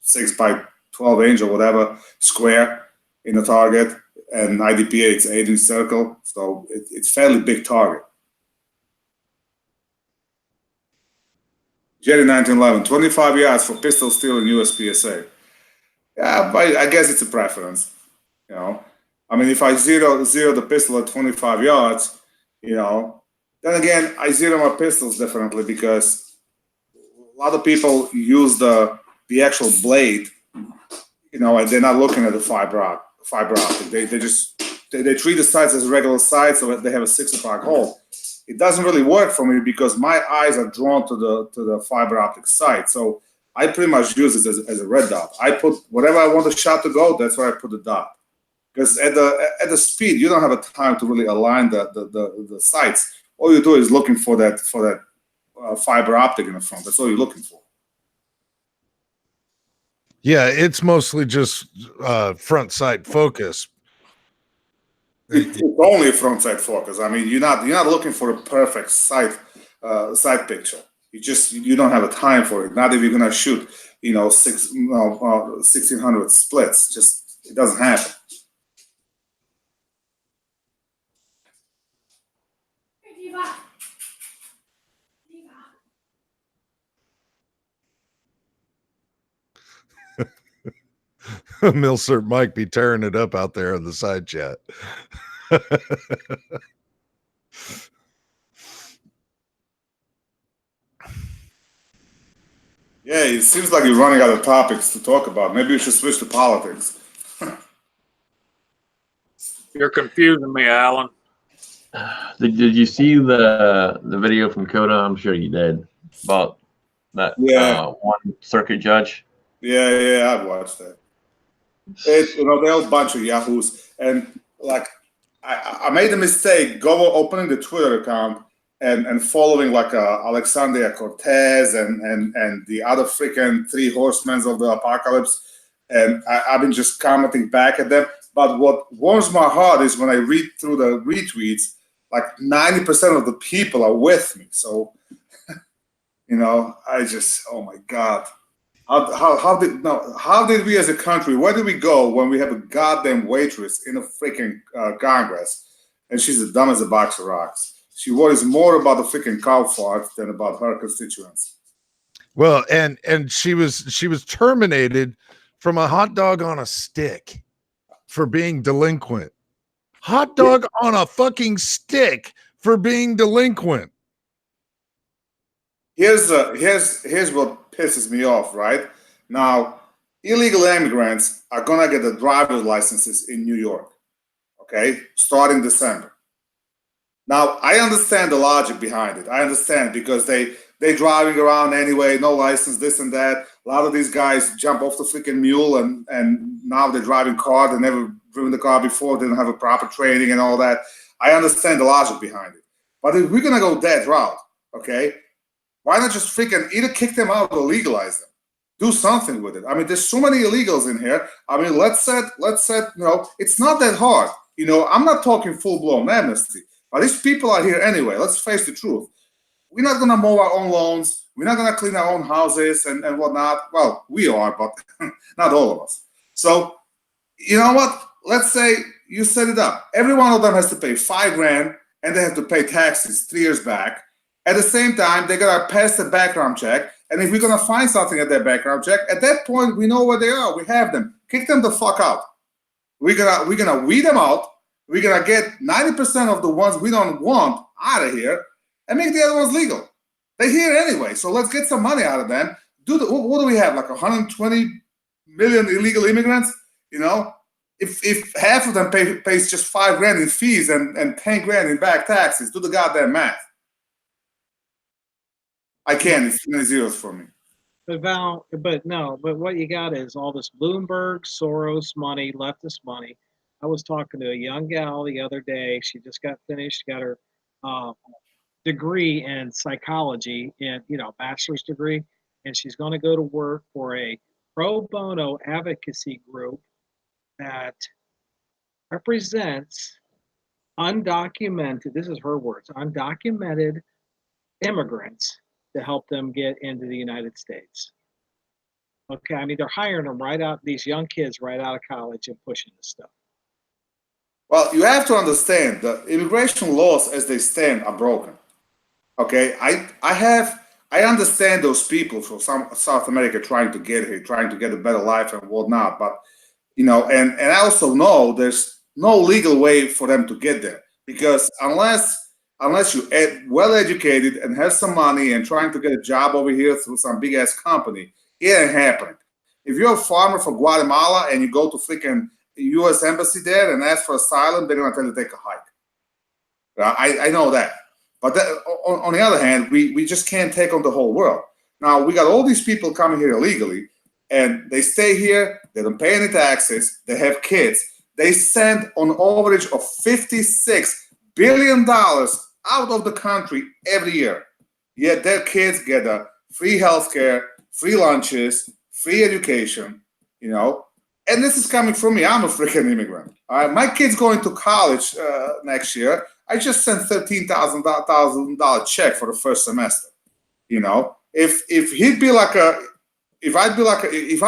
6 by 12 inch or whatever square in the target, and IDPA it's 8-inch circle, so it's fairly big target. Jerry 1911, 25 yards for pistol steel in USPSA. Yeah, but I guess it's a preference. I mean, if I zero the pistol at 25 yards, then again, I zero my pistols differently because a lot of people use the actual blade, and they're not looking at the fiber optic. They treat the sights as regular sights, so they have a 6 o'clock hole. It doesn't really work for me because my eyes are drawn to the fiber optic sight. So I pretty much use it as a red dot. I put whatever I want the shot to go, that's where I put the dot. Because at the speed, you don't have a time to really align the sights. All you do is looking for that fiber optic in the front. That's all you're looking for. Yeah, it's mostly just front sight focus. It's only a front sight focus. I mean, you're not looking for a perfect sight picture. You don't have a time for it. Not if you're gonna shoot 1600 splits. Just it doesn't happen. Milsert Mike be tearing it up out there in the side chat. Yeah, it seems like you're running out of topics to talk about. Maybe you should switch to politics. You're confusing me, Alan. Did you see the video from Coda? I'm sure you did, about that one circuit judge. Yeah, I've watched that. They're a bunch of yahoos, and like I made a mistake opening the Twitter account and following like Alexandria Cortez and the other freaking 3 horsemen of the apocalypse, and I've been just commenting back at them. But what warms my heart is when I read through the retweets, like 90% of the people are with me. So, I just, oh my God. How did we as a country, where do we go when we have a goddamn waitress in a freaking Congress and she's as dumb as a box of rocks? She worries more about the freaking cow fart than about her constituents. Well, and she was terminated from a hot dog on a stick for being delinquent. Hot dog on a fucking stick for being delinquent. Here's what pisses me off, right? Now, illegal immigrants are gonna get the driver's licenses in New York, okay, starting December. Now, I understand the logic behind it. I understand because they driving around anyway, no license, this and that. A lot of these guys jump off the freaking mule and now they're driving car. They never driven the car before. They don't have a proper training and all that. I understand the logic behind it. But if we're gonna go that route, okay, why not just freaking either kick them out or legalize them? Do something with it. I mean, there's so many illegals in here. I mean, let's set, it's not that hard. I'm not talking full-blown amnesty, but these people are here anyway. Let's face the truth. We're not going to mow our own lawns. We're not going to clean our own houses and whatnot. Well, we are, but not all of us. So, you know what? Let's say you set it up. Every one of them has to pay $5,000 and they have to pay taxes 3 years back. At the same time, they're going to pass the background check. And if we're going to find something at that background check, at that point, we know where they are. We have them. kick them the fuck out. We're gonna weed them out. We're gonna get 90% of the ones we don't want out of here and make the other ones legal. They're here anyway, so let's get some money out of them. What do we have? Like 120 million illegal immigrants? You know, if half of them pays just $5,000 in fees and $10,000 in back taxes, do the goddamn math. I can't. It's too many zeros for me. But what you got is all this Bloomberg, Soros money, leftist money. I was talking to a young gal the other day. She just got her degree in psychology, bachelor's degree, and she's going to go to work for a pro bono advocacy group that represents undocumented, this is her words, undocumented immigrants to help them get into the United States. Okay, I mean, they're hiring them these young kids right out of college and pushing this stuff. Well, you have to understand the immigration laws as they stand are broken. Okay, I understand those people from South America trying to get here, trying to get a better life and whatnot, but and I also know there's no legal way for them to get there, because unless you're well educated and have some money and trying to get a job over here through some big ass company, it ain't happening. If you're a farmer from Guatemala and you go to freaking U.S. embassy there and ask for asylum, they're gonna tell you to take a hike. I know that, but on the other hand, we just can't take on the whole world. Now we got all these people coming here illegally, and they stay here. They don't pay any taxes. They have kids. They send on average of $56 billion out of the country every year. Yet their kids get a free healthcare, free lunches, free education, And this is coming from me. I'm a freaking immigrant. My kid's going to college next year. I just sent $13,000 check for the first semester. If I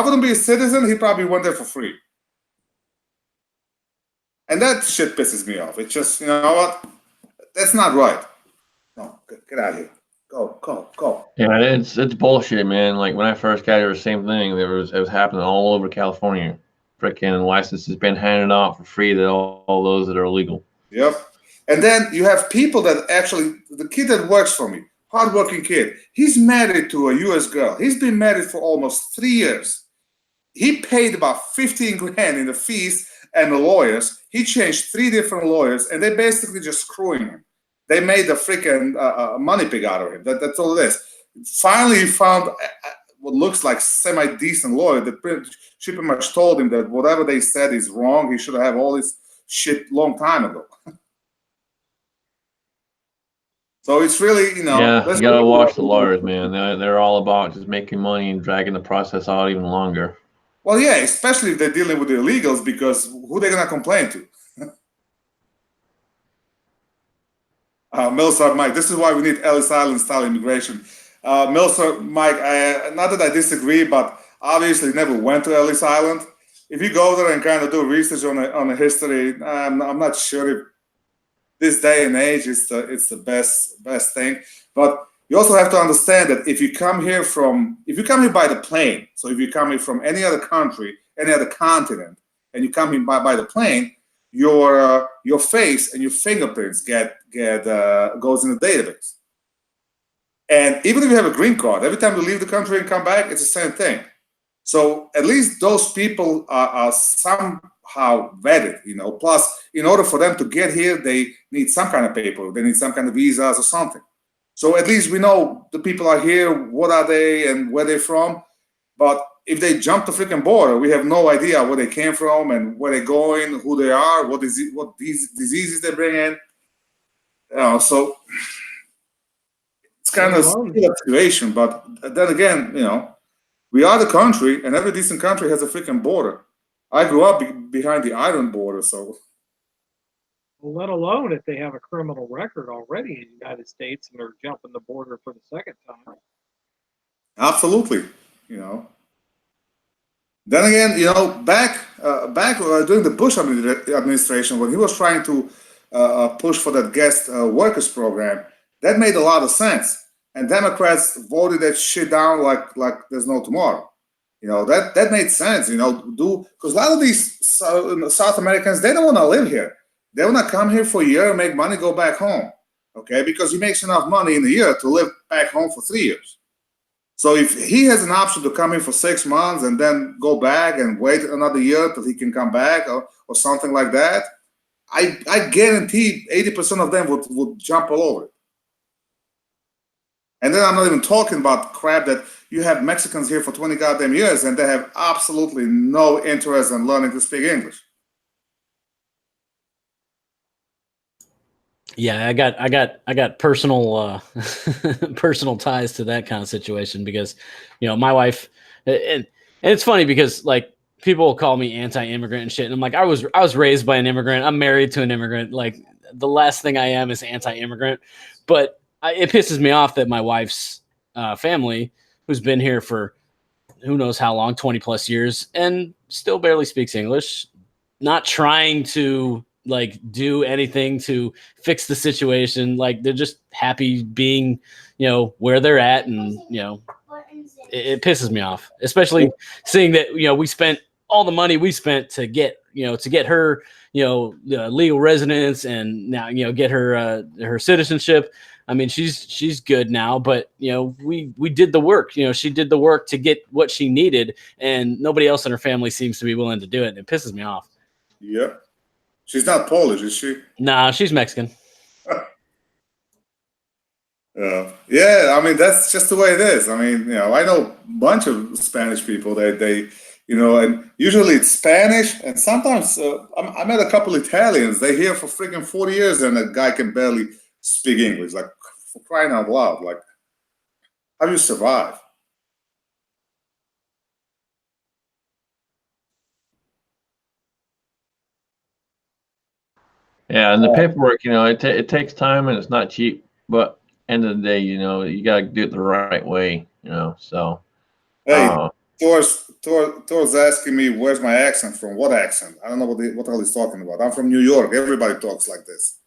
wouldn't be a citizen, he probably went there for free. And that shit pisses me off. It's just, you know what? That's not right. No, get out of here. Go. Yeah, it's bullshit, man. Like when I first got here, the same thing. It was happening all over California. Freaking licenses been handed out for free to all those that are illegal. Yep. And then you have people that actually, the kid that works for me, hardworking kid, he's married to a U.S. girl. He's been married for almost 3 years. He paid about $15,000 in the fees and the lawyers. He changed 3 different lawyers, and they basically just screwing him. They made a freaking money pig out of him. That's all it is. Finally, he found what looks like semi-decent lawyer that pretty much told him that whatever they said is wrong. He should have all this shit long time ago. So it's really, Yeah, you gotta watch the lawyers, man. They're all about just making money and dragging the process out even longer. Well, yeah, especially if they're dealing with the illegals, because who they're gonna complain to? Milsar Mike, this is why we need Ellis Island style immigration. Milsar Mike, not that I disagree, but obviously never went to Ellis Island. If you go there and kind of do research on the history, I'm not sure if this day and age it's the best thing. But you also have to understand that if you come here by the plane, so if you come here from any other country, any other continent, and you come here by the plane, your face and your fingerprints goes in the database. And even if you have a green card, every time you leave the country and come back, it's the same thing. So at least those people are somehow vetted, Plus, in order for them to get here, they need some kind of paper. They need some kind of visas or something. So at least we know the people are here, what are they and where they're from. But if they jump the freaking border, we have no idea where they came from and where they're going, who they are, what these diseases they bring in. So it's kind of a situation. But then again, we are the country, and every decent country has a freaking border. I grew up behind the iron border, so. Well, let alone if they have a criminal record already in the United States and they're jumping the border for the second time. Absolutely, Then again, back during the Bush administration, when he was trying to push for that guest workers program, that made a lot of sense. And Democrats voted that shit down like there's no tomorrow. That made sense. Because a lot of these South Americans, they don't want to live here. They want to come here for a year, make money, go back home. Okay, because he makes enough money in a year to live back home for 3 years. So if he has an option to come in for 6 months and then go back and wait another year till he can come back or something like that, I guarantee 80% of them would jump all over it. And then I'm not even talking about crap that you have Mexicans here for 20 goddamn years and they have absolutely no interest in learning to speak English. Yeah, I got personal personal ties to that kind of situation because, my wife, and it's funny because like people will call me anti-immigrant and shit, and I'm like, I was raised by an immigrant. I'm married to an immigrant. Like the last thing I am is anti-immigrant, but it pisses me off that my wife's family, who's been here for who knows how long, 20 plus years, and still barely speaks English, not trying to like do anything to fix the situation. Like they're just happy being, where they're at. And, it pisses me off, especially seeing that, we spent all the money we spent to get her, legal residence and now, get her citizenship. I mean, she's good now, but we did the work. She did the work to get what she needed, and nobody else in her family seems to be willing to do it. And it pisses me off. Yeah. She's not Polish, is she? Nah, she's Mexican. Yeah, I mean, that's just the way it is. I mean, I know a bunch of Spanish people. They and usually it's Spanish, and sometimes I met a couple Italians. They're here for freaking 40 years, and a guy can barely speak English. Like, for crying out loud. Like, how do you survive? Yeah, and the paperwork, it takes time and it's not cheap. But end of the day, you gotta do it the right way. So. Hey, Thor's asking me where's my accent from. What accent? I don't know what the hell he's talking about. I'm from New York. Everybody talks like this.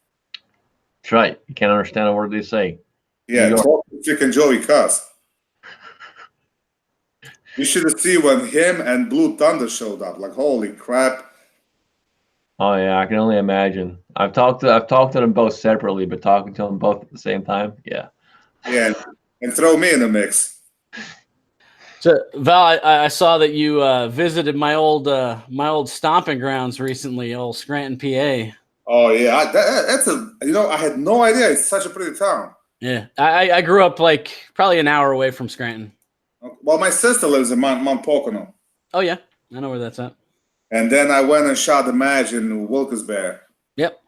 That's right. You can't understand a word they say. Yeah, chicken Joey cuss. You should have seen when him and Blue Thunder showed up. Like, holy crap. Oh yeah, I can only imagine. I've talked to them both separately, but talking to them both at the same time, yeah. Yeah, and throw me in the mix. So Val, I saw that you visited my old stomping grounds recently, old Scranton, PA. Oh yeah, that's I had no idea. It's such a pretty town. Yeah, I grew up like probably an hour away from Scranton. Well, my sister lives in Mount Pocono. Oh yeah, I know where that's at. And then I went and shot the match in Wilkes-Barre. Yep.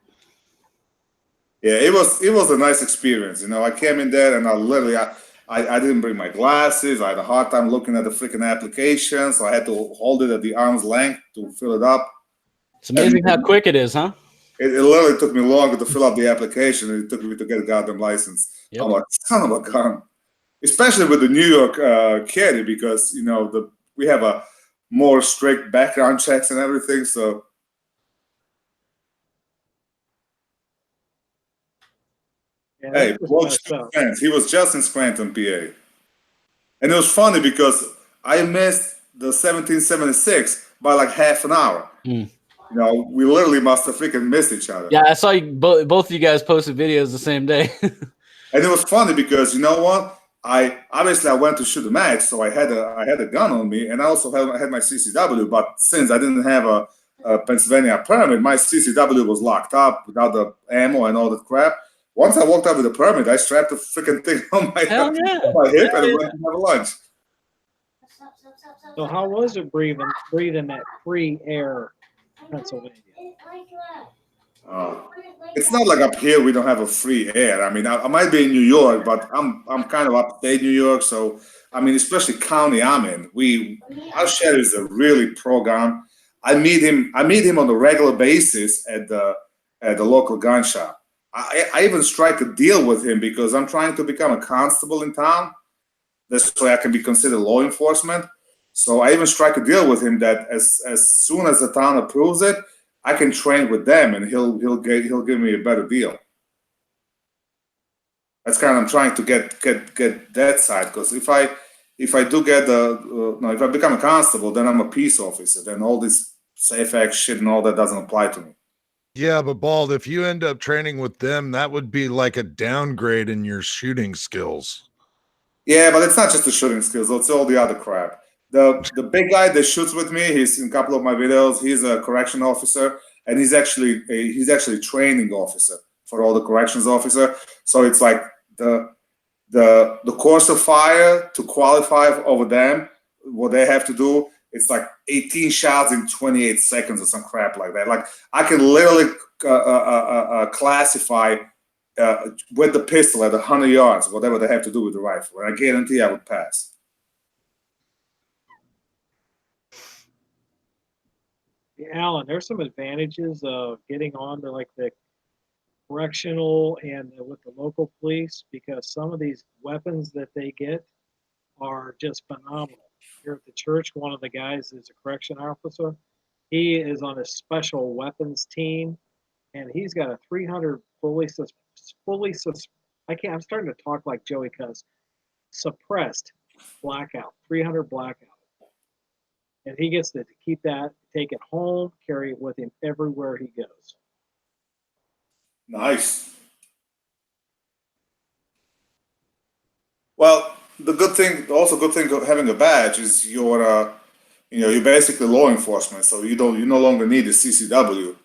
Yeah, it was a nice experience. I came in there and I didn't bring my glasses. I had a hard time looking at the freaking application, so I had to hold it at the arm's length to fill it up. It's amazing how quick it is, huh? It literally took me longer to fill out the application than it took me to get a goddamn license. Yep. I'm like, son of a gun. Especially with the New York caddy, because we have a more strict background checks and everything. So Yeah, hey, he was just in Scranton, PA. And it was funny because I missed the 1776 by like half an hour. We literally must have freaking missed each other. Yeah, I saw you both of you guys posted videos the same day. And it was funny because you know what? I went to shoot a match, so I had a gun on me, and I also had my CCW. But since I didn't have a Pennsylvania permit, my CCW was locked up without the ammo and all that crap. Once I walked out with the permit, I strapped the freaking thing on my hip and went to have lunch. So how was it breathing that free air, Pennsylvania? It's not like up here we don't have a free air. I mean, I might be in New York, but I'm kind of upstate New York, so I mean, especially county I'm in. Our sheriff is a really pro gun. I meet him on a regular basis at the local gun shop. I even strike a deal with him because I'm trying to become a constable in town. This way I can be considered law enforcement. So I even strike a deal with him that as soon as the town approves it, I can train with them, and he'll give me a better deal. That's kind of I'm trying to get that side, because if if I do get if I become a constable, then I'm a peace officer. Then all this safe act shit and all that doesn't apply to me. Yeah, but Bald, if you end up training with them, that would be like a downgrade in your shooting skills. Yeah, but it's not just the shooting skills; it's all the other crap. The big guy that shoots with me, he's in a couple of my videos. He's a correction officer, and he's actually training officer for all the corrections officer. So it's like the course of fire to qualify over them. What they have to do, it's like 18 shots in 28 seconds or some crap like that. Like I can literally classify with the pistol at 100 yards, whatever they have to do with the rifle. And I guarantee I would pass. Alan, there's some advantages of getting on to like the correctional and with the local police, because some of these weapons that they get are just phenomenal. Here at the church, one of the guys is a correction officer. He is on a special weapons team, and he's got a 300 I'm starting to talk like Joey Cuss. Suppressed blackout, 300 blackout. And he gets to keep that, take it home, carry it with him everywhere he goes. Nice. Well, the good thing of having a badge is you're basically law enforcement, so you no longer need a CCW.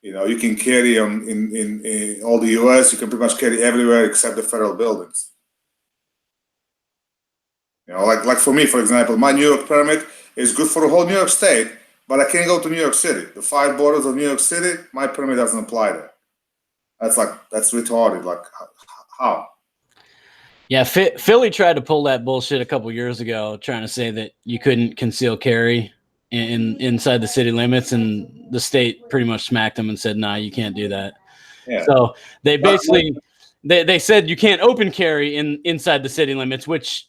You can carry them in all the U.S. You can pretty much carry everywhere except the federal buildings. Like for me, for example, my New York permit is good for the whole New York State, but I can't go to New York City. The 5 borders of New York City, my permit doesn't apply there. That's retarded. Like, how? Yeah, Philly tried to pull that bullshit a couple years ago, trying to say that you couldn't conceal carry inside the city limits, and the state pretty much smacked them and said, "Nah, you can't do that." Yeah. So they basically they said you can't open carry inside the city limits, which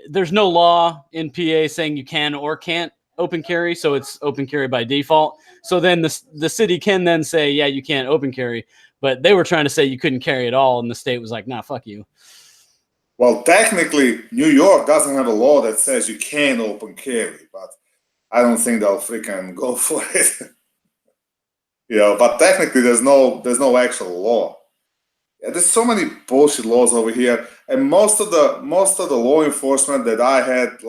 there's no law in PA saying you can or can't open carry, so it's open carry by default. So then the city can then say, yeah, you can't open carry, but they were trying to say you couldn't carry at all, and the state was like, nah, fuck you. Well, technically, New York doesn't have a law that says you can open carry, but I don't think they'll freaking go for it. But technically, there's no actual law. Yeah, there's so many bullshit laws over here, and most of the law enforcement that I had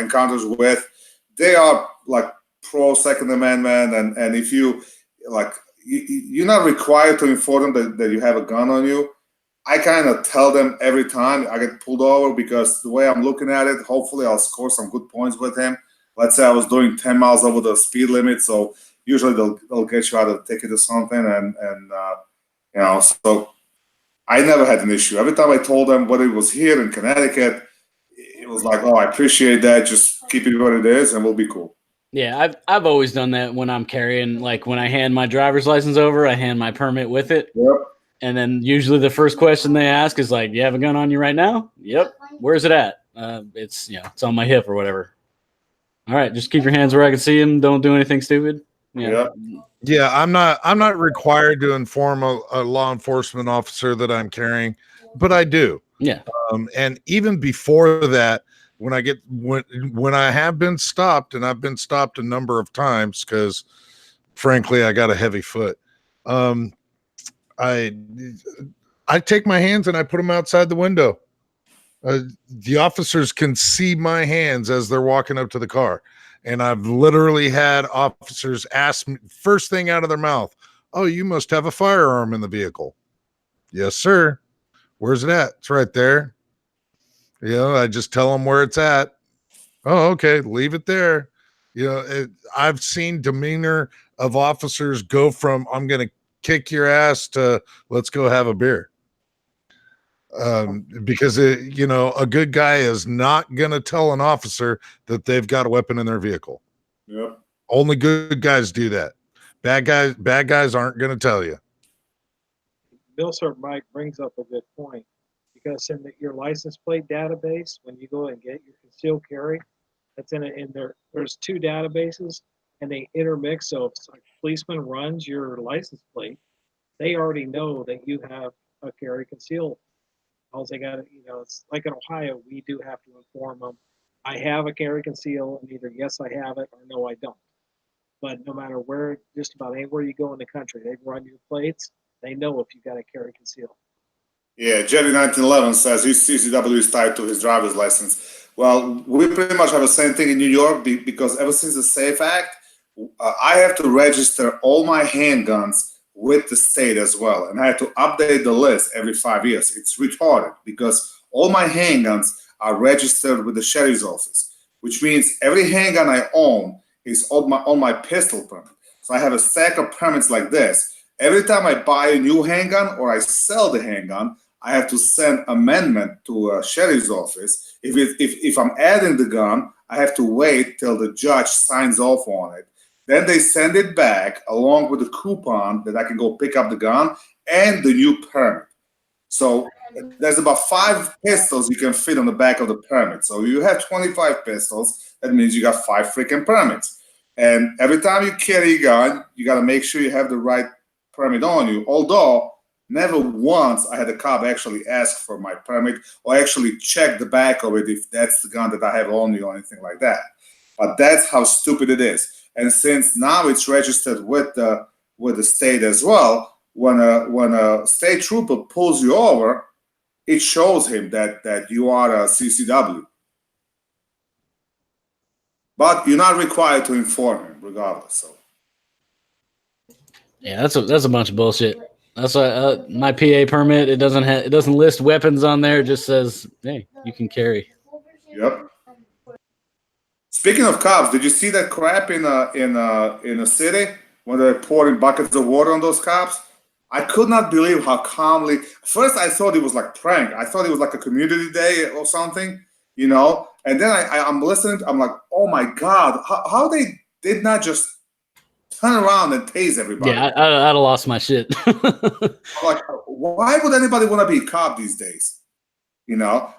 encounters with, they are like pro Second Amendment, and if you you're not required to inform them that you have a gun on you. I kind of tell them every time I get pulled over, because the way I'm looking at it, hopefully I'll score some good points with him. Let's say I was doing 10 miles over the speed limit, so usually they'll get you out of the ticket or something, and so I never had an issue. Every time I told them what it was here in Connecticut, it was like, oh, I appreciate that. Just keep it what it is, and we'll be cool. Yeah, I've always done that when I'm carrying. Like when I hand my driver's license over, I hand my permit with it. Yep. And then usually the first question they ask is like, "You have a gun on you right now?" Yep. Where's it at? It's it's on my hip or whatever. All right, just keep your hands where I can see them. Don't do anything stupid. Yeah. Yeah, I'm not required to inform a law enforcement officer that I'm carrying, but I do. Yeah. And even before that, when I have been stopped, and I've been stopped a number of times because, frankly, I got a heavy foot. I take my hands and I put them outside the window. The officers can see my hands as they're walking up to the car. And I've literally had officers ask me first thing out of their mouth, "Oh, you must have a firearm in the vehicle." "Yes, sir." "Where's it at?" "It's right there." I just tell them where it's at. "Oh, okay, leave it there." I've seen demeanor of officers go from "I'm going to kick your ass" to "let's go have a beer." Because a good guy is not going to tell an officer that they've got a weapon in their vehicle. Yep. Only good guys do that. Bad guys aren't going to tell you. Bill Sir Mike brings up a good point, because in your license plate database, when you go and get your concealed carry, that's in there. There's 2 databases, and they intermix. So if a policeman runs your license plate, they already know that you have a carry concealed All they got to, it's like in Ohio, we do have to inform them. I have a carry conceal, and either yes, I have it, or no, I don't. But no matter where, just about anywhere you go in the country, they run your plates. They know if you got a carry conceal. Yeah, Jerry 1911 says his CCW is tied to his driver's license. Well, we pretty much have the same thing in New York because ever since the SAFE Act, I have to register all my handguns with the state as well. And I have to update the list every 5 years. It's retarded because all my handguns are registered with the sheriff's office, which means every handgun I own is on my pistol permit. So I have a stack of permits like this. Every time I buy a new handgun or I sell the handgun, I have to send amendment to a sheriff's office. If I'm adding the gun, I have to wait till the judge signs off on it. Then they send it back along with a coupon that I can go pick up the gun and the new permit. So there's about 5 pistols you can fit on the back of the permit. So you have 25 pistols. That means you got 5 freaking permits. And every time you carry a gun, you got to make sure you have the right permit on you. Although never once I had a cop actually ask for my permit or actually check the back of it if that's the gun that I have on me or anything like that. But that's how stupid it is. And since now it's registered with the state as well, when a state trooper pulls you over, it shows him that you are a CCW. But you're not required to inform him, regardless. So. Yeah, that's a bunch of bullshit. That's why my PA permit, it doesn't list weapons on there. It just says, hey, you can carry. Yep. Speaking of cops, did you see that crap in a city when they're pouring buckets of water on those cops? I could not believe how calmly. First, I thought it was like prank. I thought it was like a community day or something, And then I'm listening. I'm like, oh my god, how they did not just turn around and tase everybody. Yeah, I'd have lost my shit. Like, why would anybody want to be a cop these days?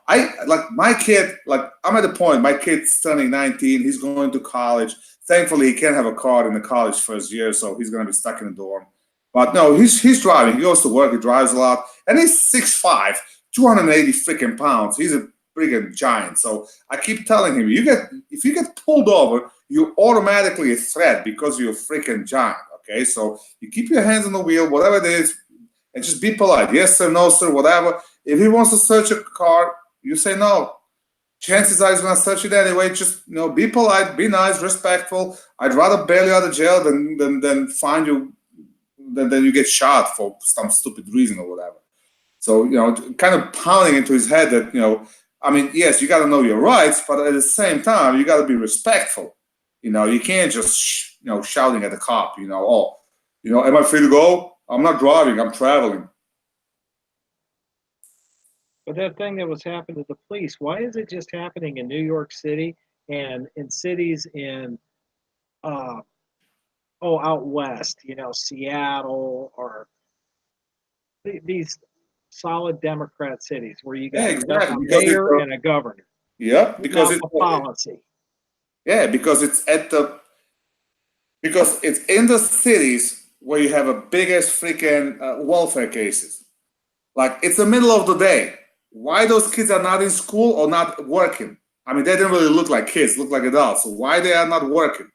I like my kid. Like, I'm at the point. My kid's turning 19. He's going to college. Thankfully, he can't have a car in the college first year, so he's going to be stuck in the dorm. But no, he's driving. He goes to work. He drives a lot, and he's 6'5", 280 freaking pounds. He's a freaking giant. So I keep telling him, if you get pulled over, you're automatically a threat because you're a freaking giant. Okay, so you keep your hands on the wheel, whatever it is, and just be polite. Yes sir, no sir, whatever. If he wants to search a car, you say no. Chances are he's gonna search it anyway. Just be polite, be nice, respectful. I'd rather bail you out of jail than find you, than you get shot for some stupid reason or whatever. So kind of pounding into his head that I mean, yes, you got to know your rights, but at the same time, you got to be respectful. You can't just shouting at the cop. Am I free to go? I'm not driving. I'm traveling. But that thing that was happening to the police, why is it just happening in New York City and in cities in, out west, Seattle or these solid Democrat cities where you got a mayor and a governor. Yeah, because it's a policy. Yeah, because it's in the cities where you have a biggest freaking welfare cases. Like, it's the middle of the day. Why those kids are not in school or not working? I mean, they didn't really look like kids, look like adults. So why they are not working?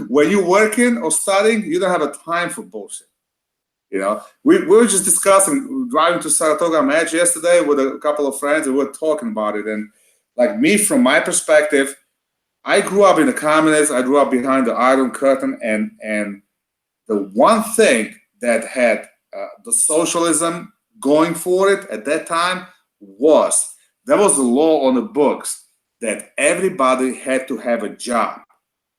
When you're working or studying, you don't have a time for bullshit. We were just discussing driving to Saratoga match yesterday with a couple of friends, and we were talking about it. And like me, from my perspective, I grew up in the communists. I grew up behind the Iron Curtain, and the one thing that had the socialism going for it at that time was there was a law on the books that everybody had to have a job.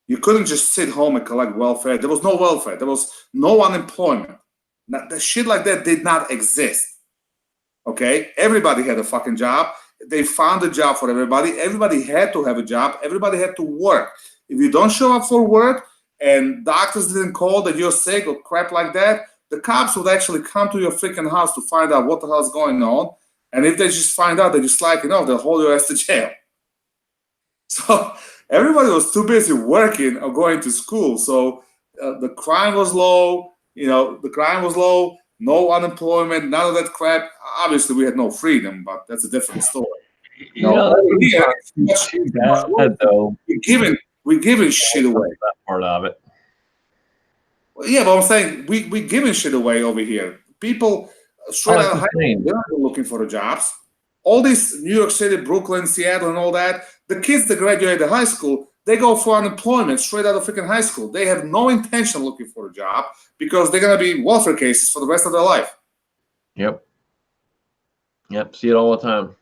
You couldn't just sit home and collect welfare. There was no welfare. There was no unemployment. Now, the shit like that did not exist. Okay? Everybody had a fucking job. They found a job for everybody. Everybody had to have a job. Everybody had to work. If you don't show up for work and doctors didn't call that you're sick or crap like that, the cops would actually come to your freaking house to find out what the hell's going on. And if they just find out, they just they'll hold your ass to jail. So everybody was too busy working or going to school. So the crime was low. The crime was low. no unemployment, none of that crap. Obviously, we had no freedom, but that's a different story. Over here, that's too bad, though. we're giving shit away. That part of it. Well, yeah, but I'm saying we giving shit away over here. People straight out of high school, they're not looking for the jobs. All these New York City, Brooklyn, Seattle, and all that, the kids that graduated high school, they go for unemployment straight out of freaking high school. They have no intention of looking for a job because they're going to be welfare cases for the rest of their life. Yep. See it all the time.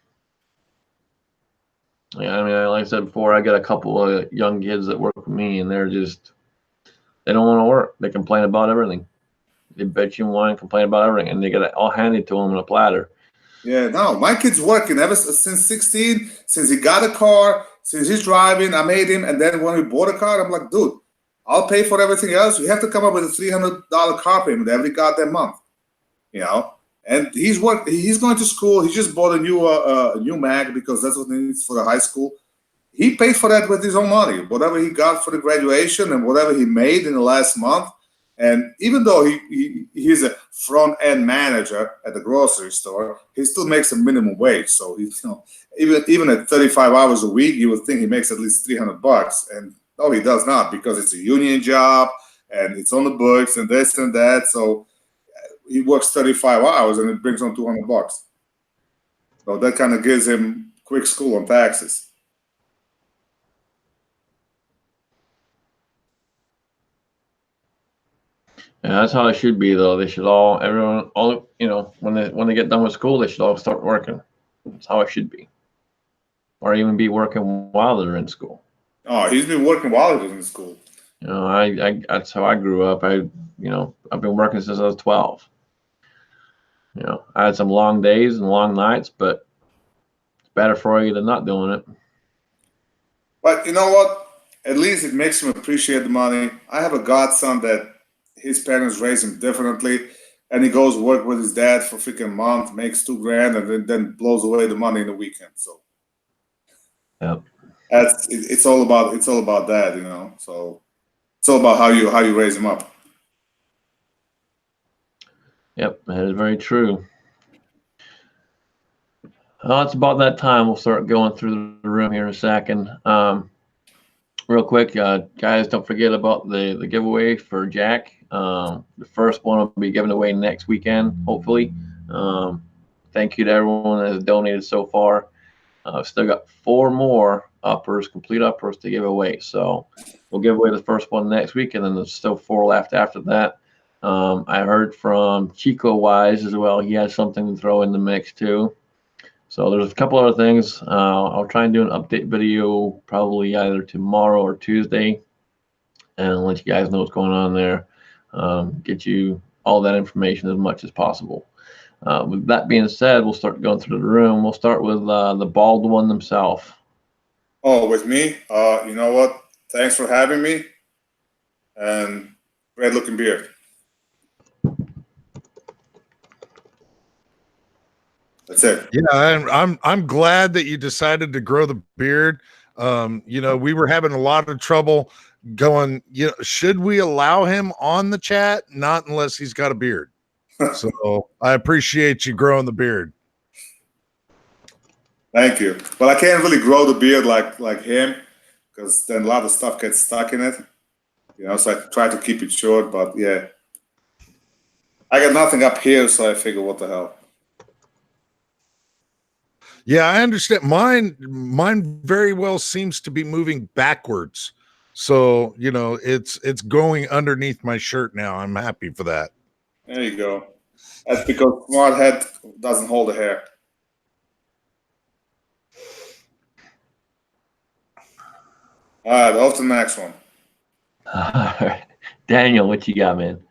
Yeah, I mean, like I said before, I got a couple of young kids that work with me, and they don't want to work. They complain about everything. They bet you wine, complain about everything, and they get it all handed to them on a platter. Yeah, no, my kid's working ever since 16, since he got a car, since he's driving. I made him, and then when we bought a car, I'm like, dude, I'll pay for everything else. You have to come up with a $300 car payment every goddamn month, And he's going to school. He just bought a new Mac because that's what he needs for the high school. He paid for that with his own money, whatever he got for the graduation and whatever he made in the last month. And even though he's a front end manager at the grocery store, he still makes a minimum wage. So even at 35 hours a week, you would think he makes at least $300. And no, he does not, because it's a union job and it's on the books and this and that. So he works 35 hours and it brings him $200. So that kind of gives him quick school on taxes. Yeah, that's how it should be, though. They should when they get done with school, they should all start working. That's how it should be, or even be working while they're in school. Oh, he's been working while he was in school. That's how I grew up. I've been working since I was 12. I had some long days and long nights, but it's better for you than not doing it. But you know what? At least it makes him appreciate the money. I have a godson that his parents raised him differently, and he goes work with his dad for freaking month, makes $2,000, and then blows away the money in the weekend. So, yeah, it's all about that, So it's all about how you raise him up. Yep, that is very true. It's about that time. We'll start going through the room here in a second. Real quick, guys, don't forget about the giveaway for Jack. The first one will be given away next weekend, hopefully. Thank you to everyone that has donated so far. I've still got 4 more complete uppers to give away. So we'll give away the first one next week, and then there's still 4 left after that. I heard from Chico Wise as well. He has something to throw in the mix too. So there's a couple other things. I'll try and do an update video probably either tomorrow or Tuesday, and let you guys know what's going on there. Get you all that information as much as possible. With that being said, we'll start going through the room. We'll start with the bald one himself. Oh, with me? You know what? Thanks for having me. And great looking beard. That's it. Yeah, I'm glad that you decided to grow the beard. We were having a lot of trouble going, should we allow him on the chat? Not unless he's got a beard. So I appreciate you growing the beard. Thank you. But I can't really grow the beard like him, because then a lot of stuff gets stuck in it. So I try to keep it short, but yeah. I got nothing up here, so I figure what the hell. Yeah, I understand. Mine very well seems to be moving backwards. So, it's going underneath my shirt now. I'm happy for that. There you go. That's because smart head doesn't hold the hair. All right, off to the next one. All right. Daniel, what you got, man?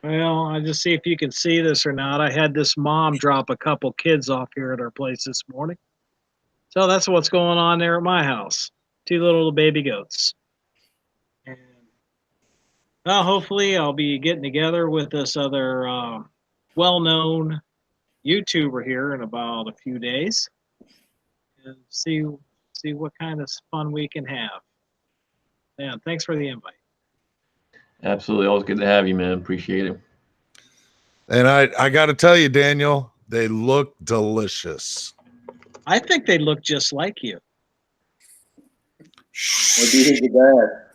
Well, I just see if you can see this or not. I had this mom drop a couple kids off here at our place this morning. So that's what's going on there at my house. 2 little baby goats. And hopefully I'll be getting together with this other well-known YouTuber here in about a few days and see what kind of fun we can have. Yeah, thanks for the invite. Absolutely. Always good to have you, man. Appreciate it. And I got to tell you, Daniel, they look delicious. I think they look just like you. What do you think of that?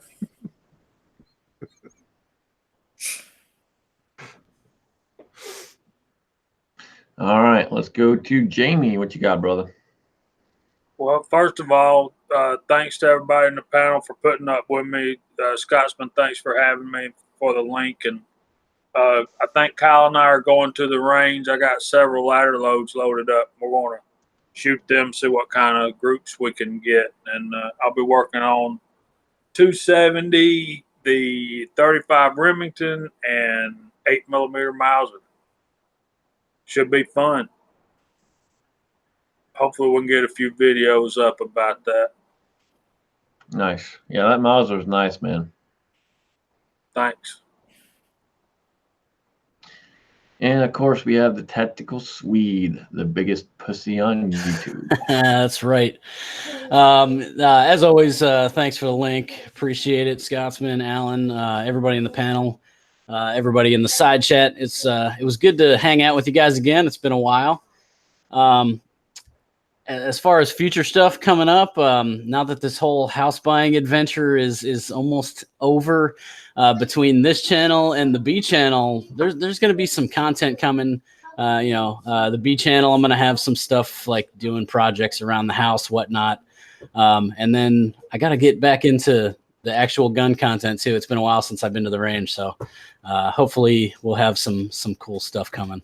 All right, let's go to Jamie. What you got, brother? Well, first of all, thanks to everybody in the panel for putting up with me. Scotsman, thanks for having me for the link. And I think Kyle and I are going to the range. I got several ladder loads loaded up. We're going to shoot them, see what kind of groups we can get. And I'll be working on 270, the 35 Remington, and 8mm Mauser. Should be fun. Hopefully we can get a few videos up about that. Nice. Yeah, that Mauser is nice, man. Thanks. And of course, we have the Tactical Swede, the biggest pussy on YouTube. That's right. As always, thanks for the link. Appreciate it, Scotsman, Alan, everybody in the panel, everybody in the side chat. It was good to hang out with you guys again. It's been a while. As far as future stuff coming up, now that this whole house buying adventure is almost over, between this channel and the B channel, there's going to be some content coming. The B channel, I'm going to have some stuff like doing projects around the house, whatnot. And then I got to get back into the actual gun content too. It's been a while since I've been to the range, so hopefully we'll have some cool stuff coming.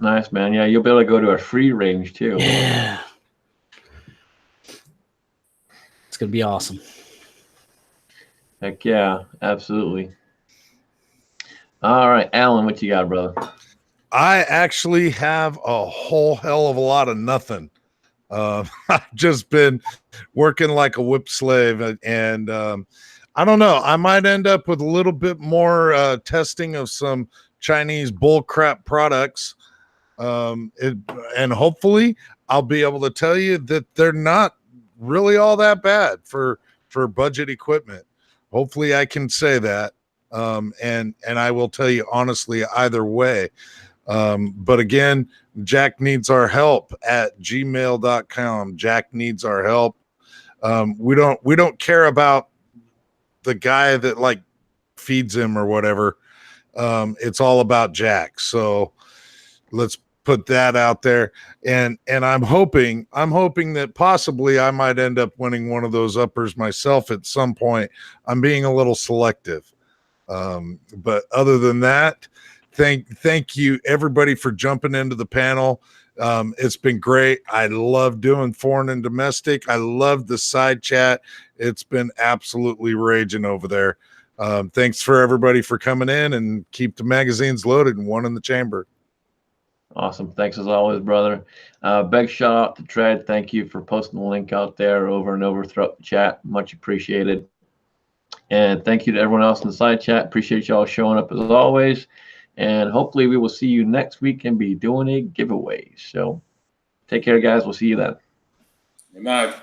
Nice, man. Yeah, you'll be able to go to a free range too. Yeah. It's going to be awesome. Heck yeah, absolutely. All right, Alan, what you got, brother? I actually have a whole hell of a lot of nothing. I've just been working like a whip slave, and I don't know. I might end up with a little bit more testing of some Chinese bullcrap products. And hopefully I'll be able to tell you that they're not really all that bad for budget equipment. Hopefully I can say that. And I will tell you honestly, either way. But again, Jack needs our help at gmail.com. Jack needs our help. We don't care about the guy that like feeds him or whatever. It's all about Jack. So let's put that out there. And I'm hoping that possibly I might end up winning one of those uppers myself at some point. I'm being a little selective. But other than that, thank you everybody for jumping into the panel. It's been great. I love doing foreign and domestic. I love the side chat. It's been absolutely raging over there. Thanks for everybody for coming in, and keep the magazines loaded and one in the chamber. Awesome. Thanks as always, brother. Big shout out to Tread. Thank you for posting the link out there over and over throughout the chat. Much appreciated. And thank you to everyone else in the side chat. Appreciate y'all showing up as always. And hopefully we will see you next week and be doing a giveaway. So take care, guys. We'll see you then. Good night.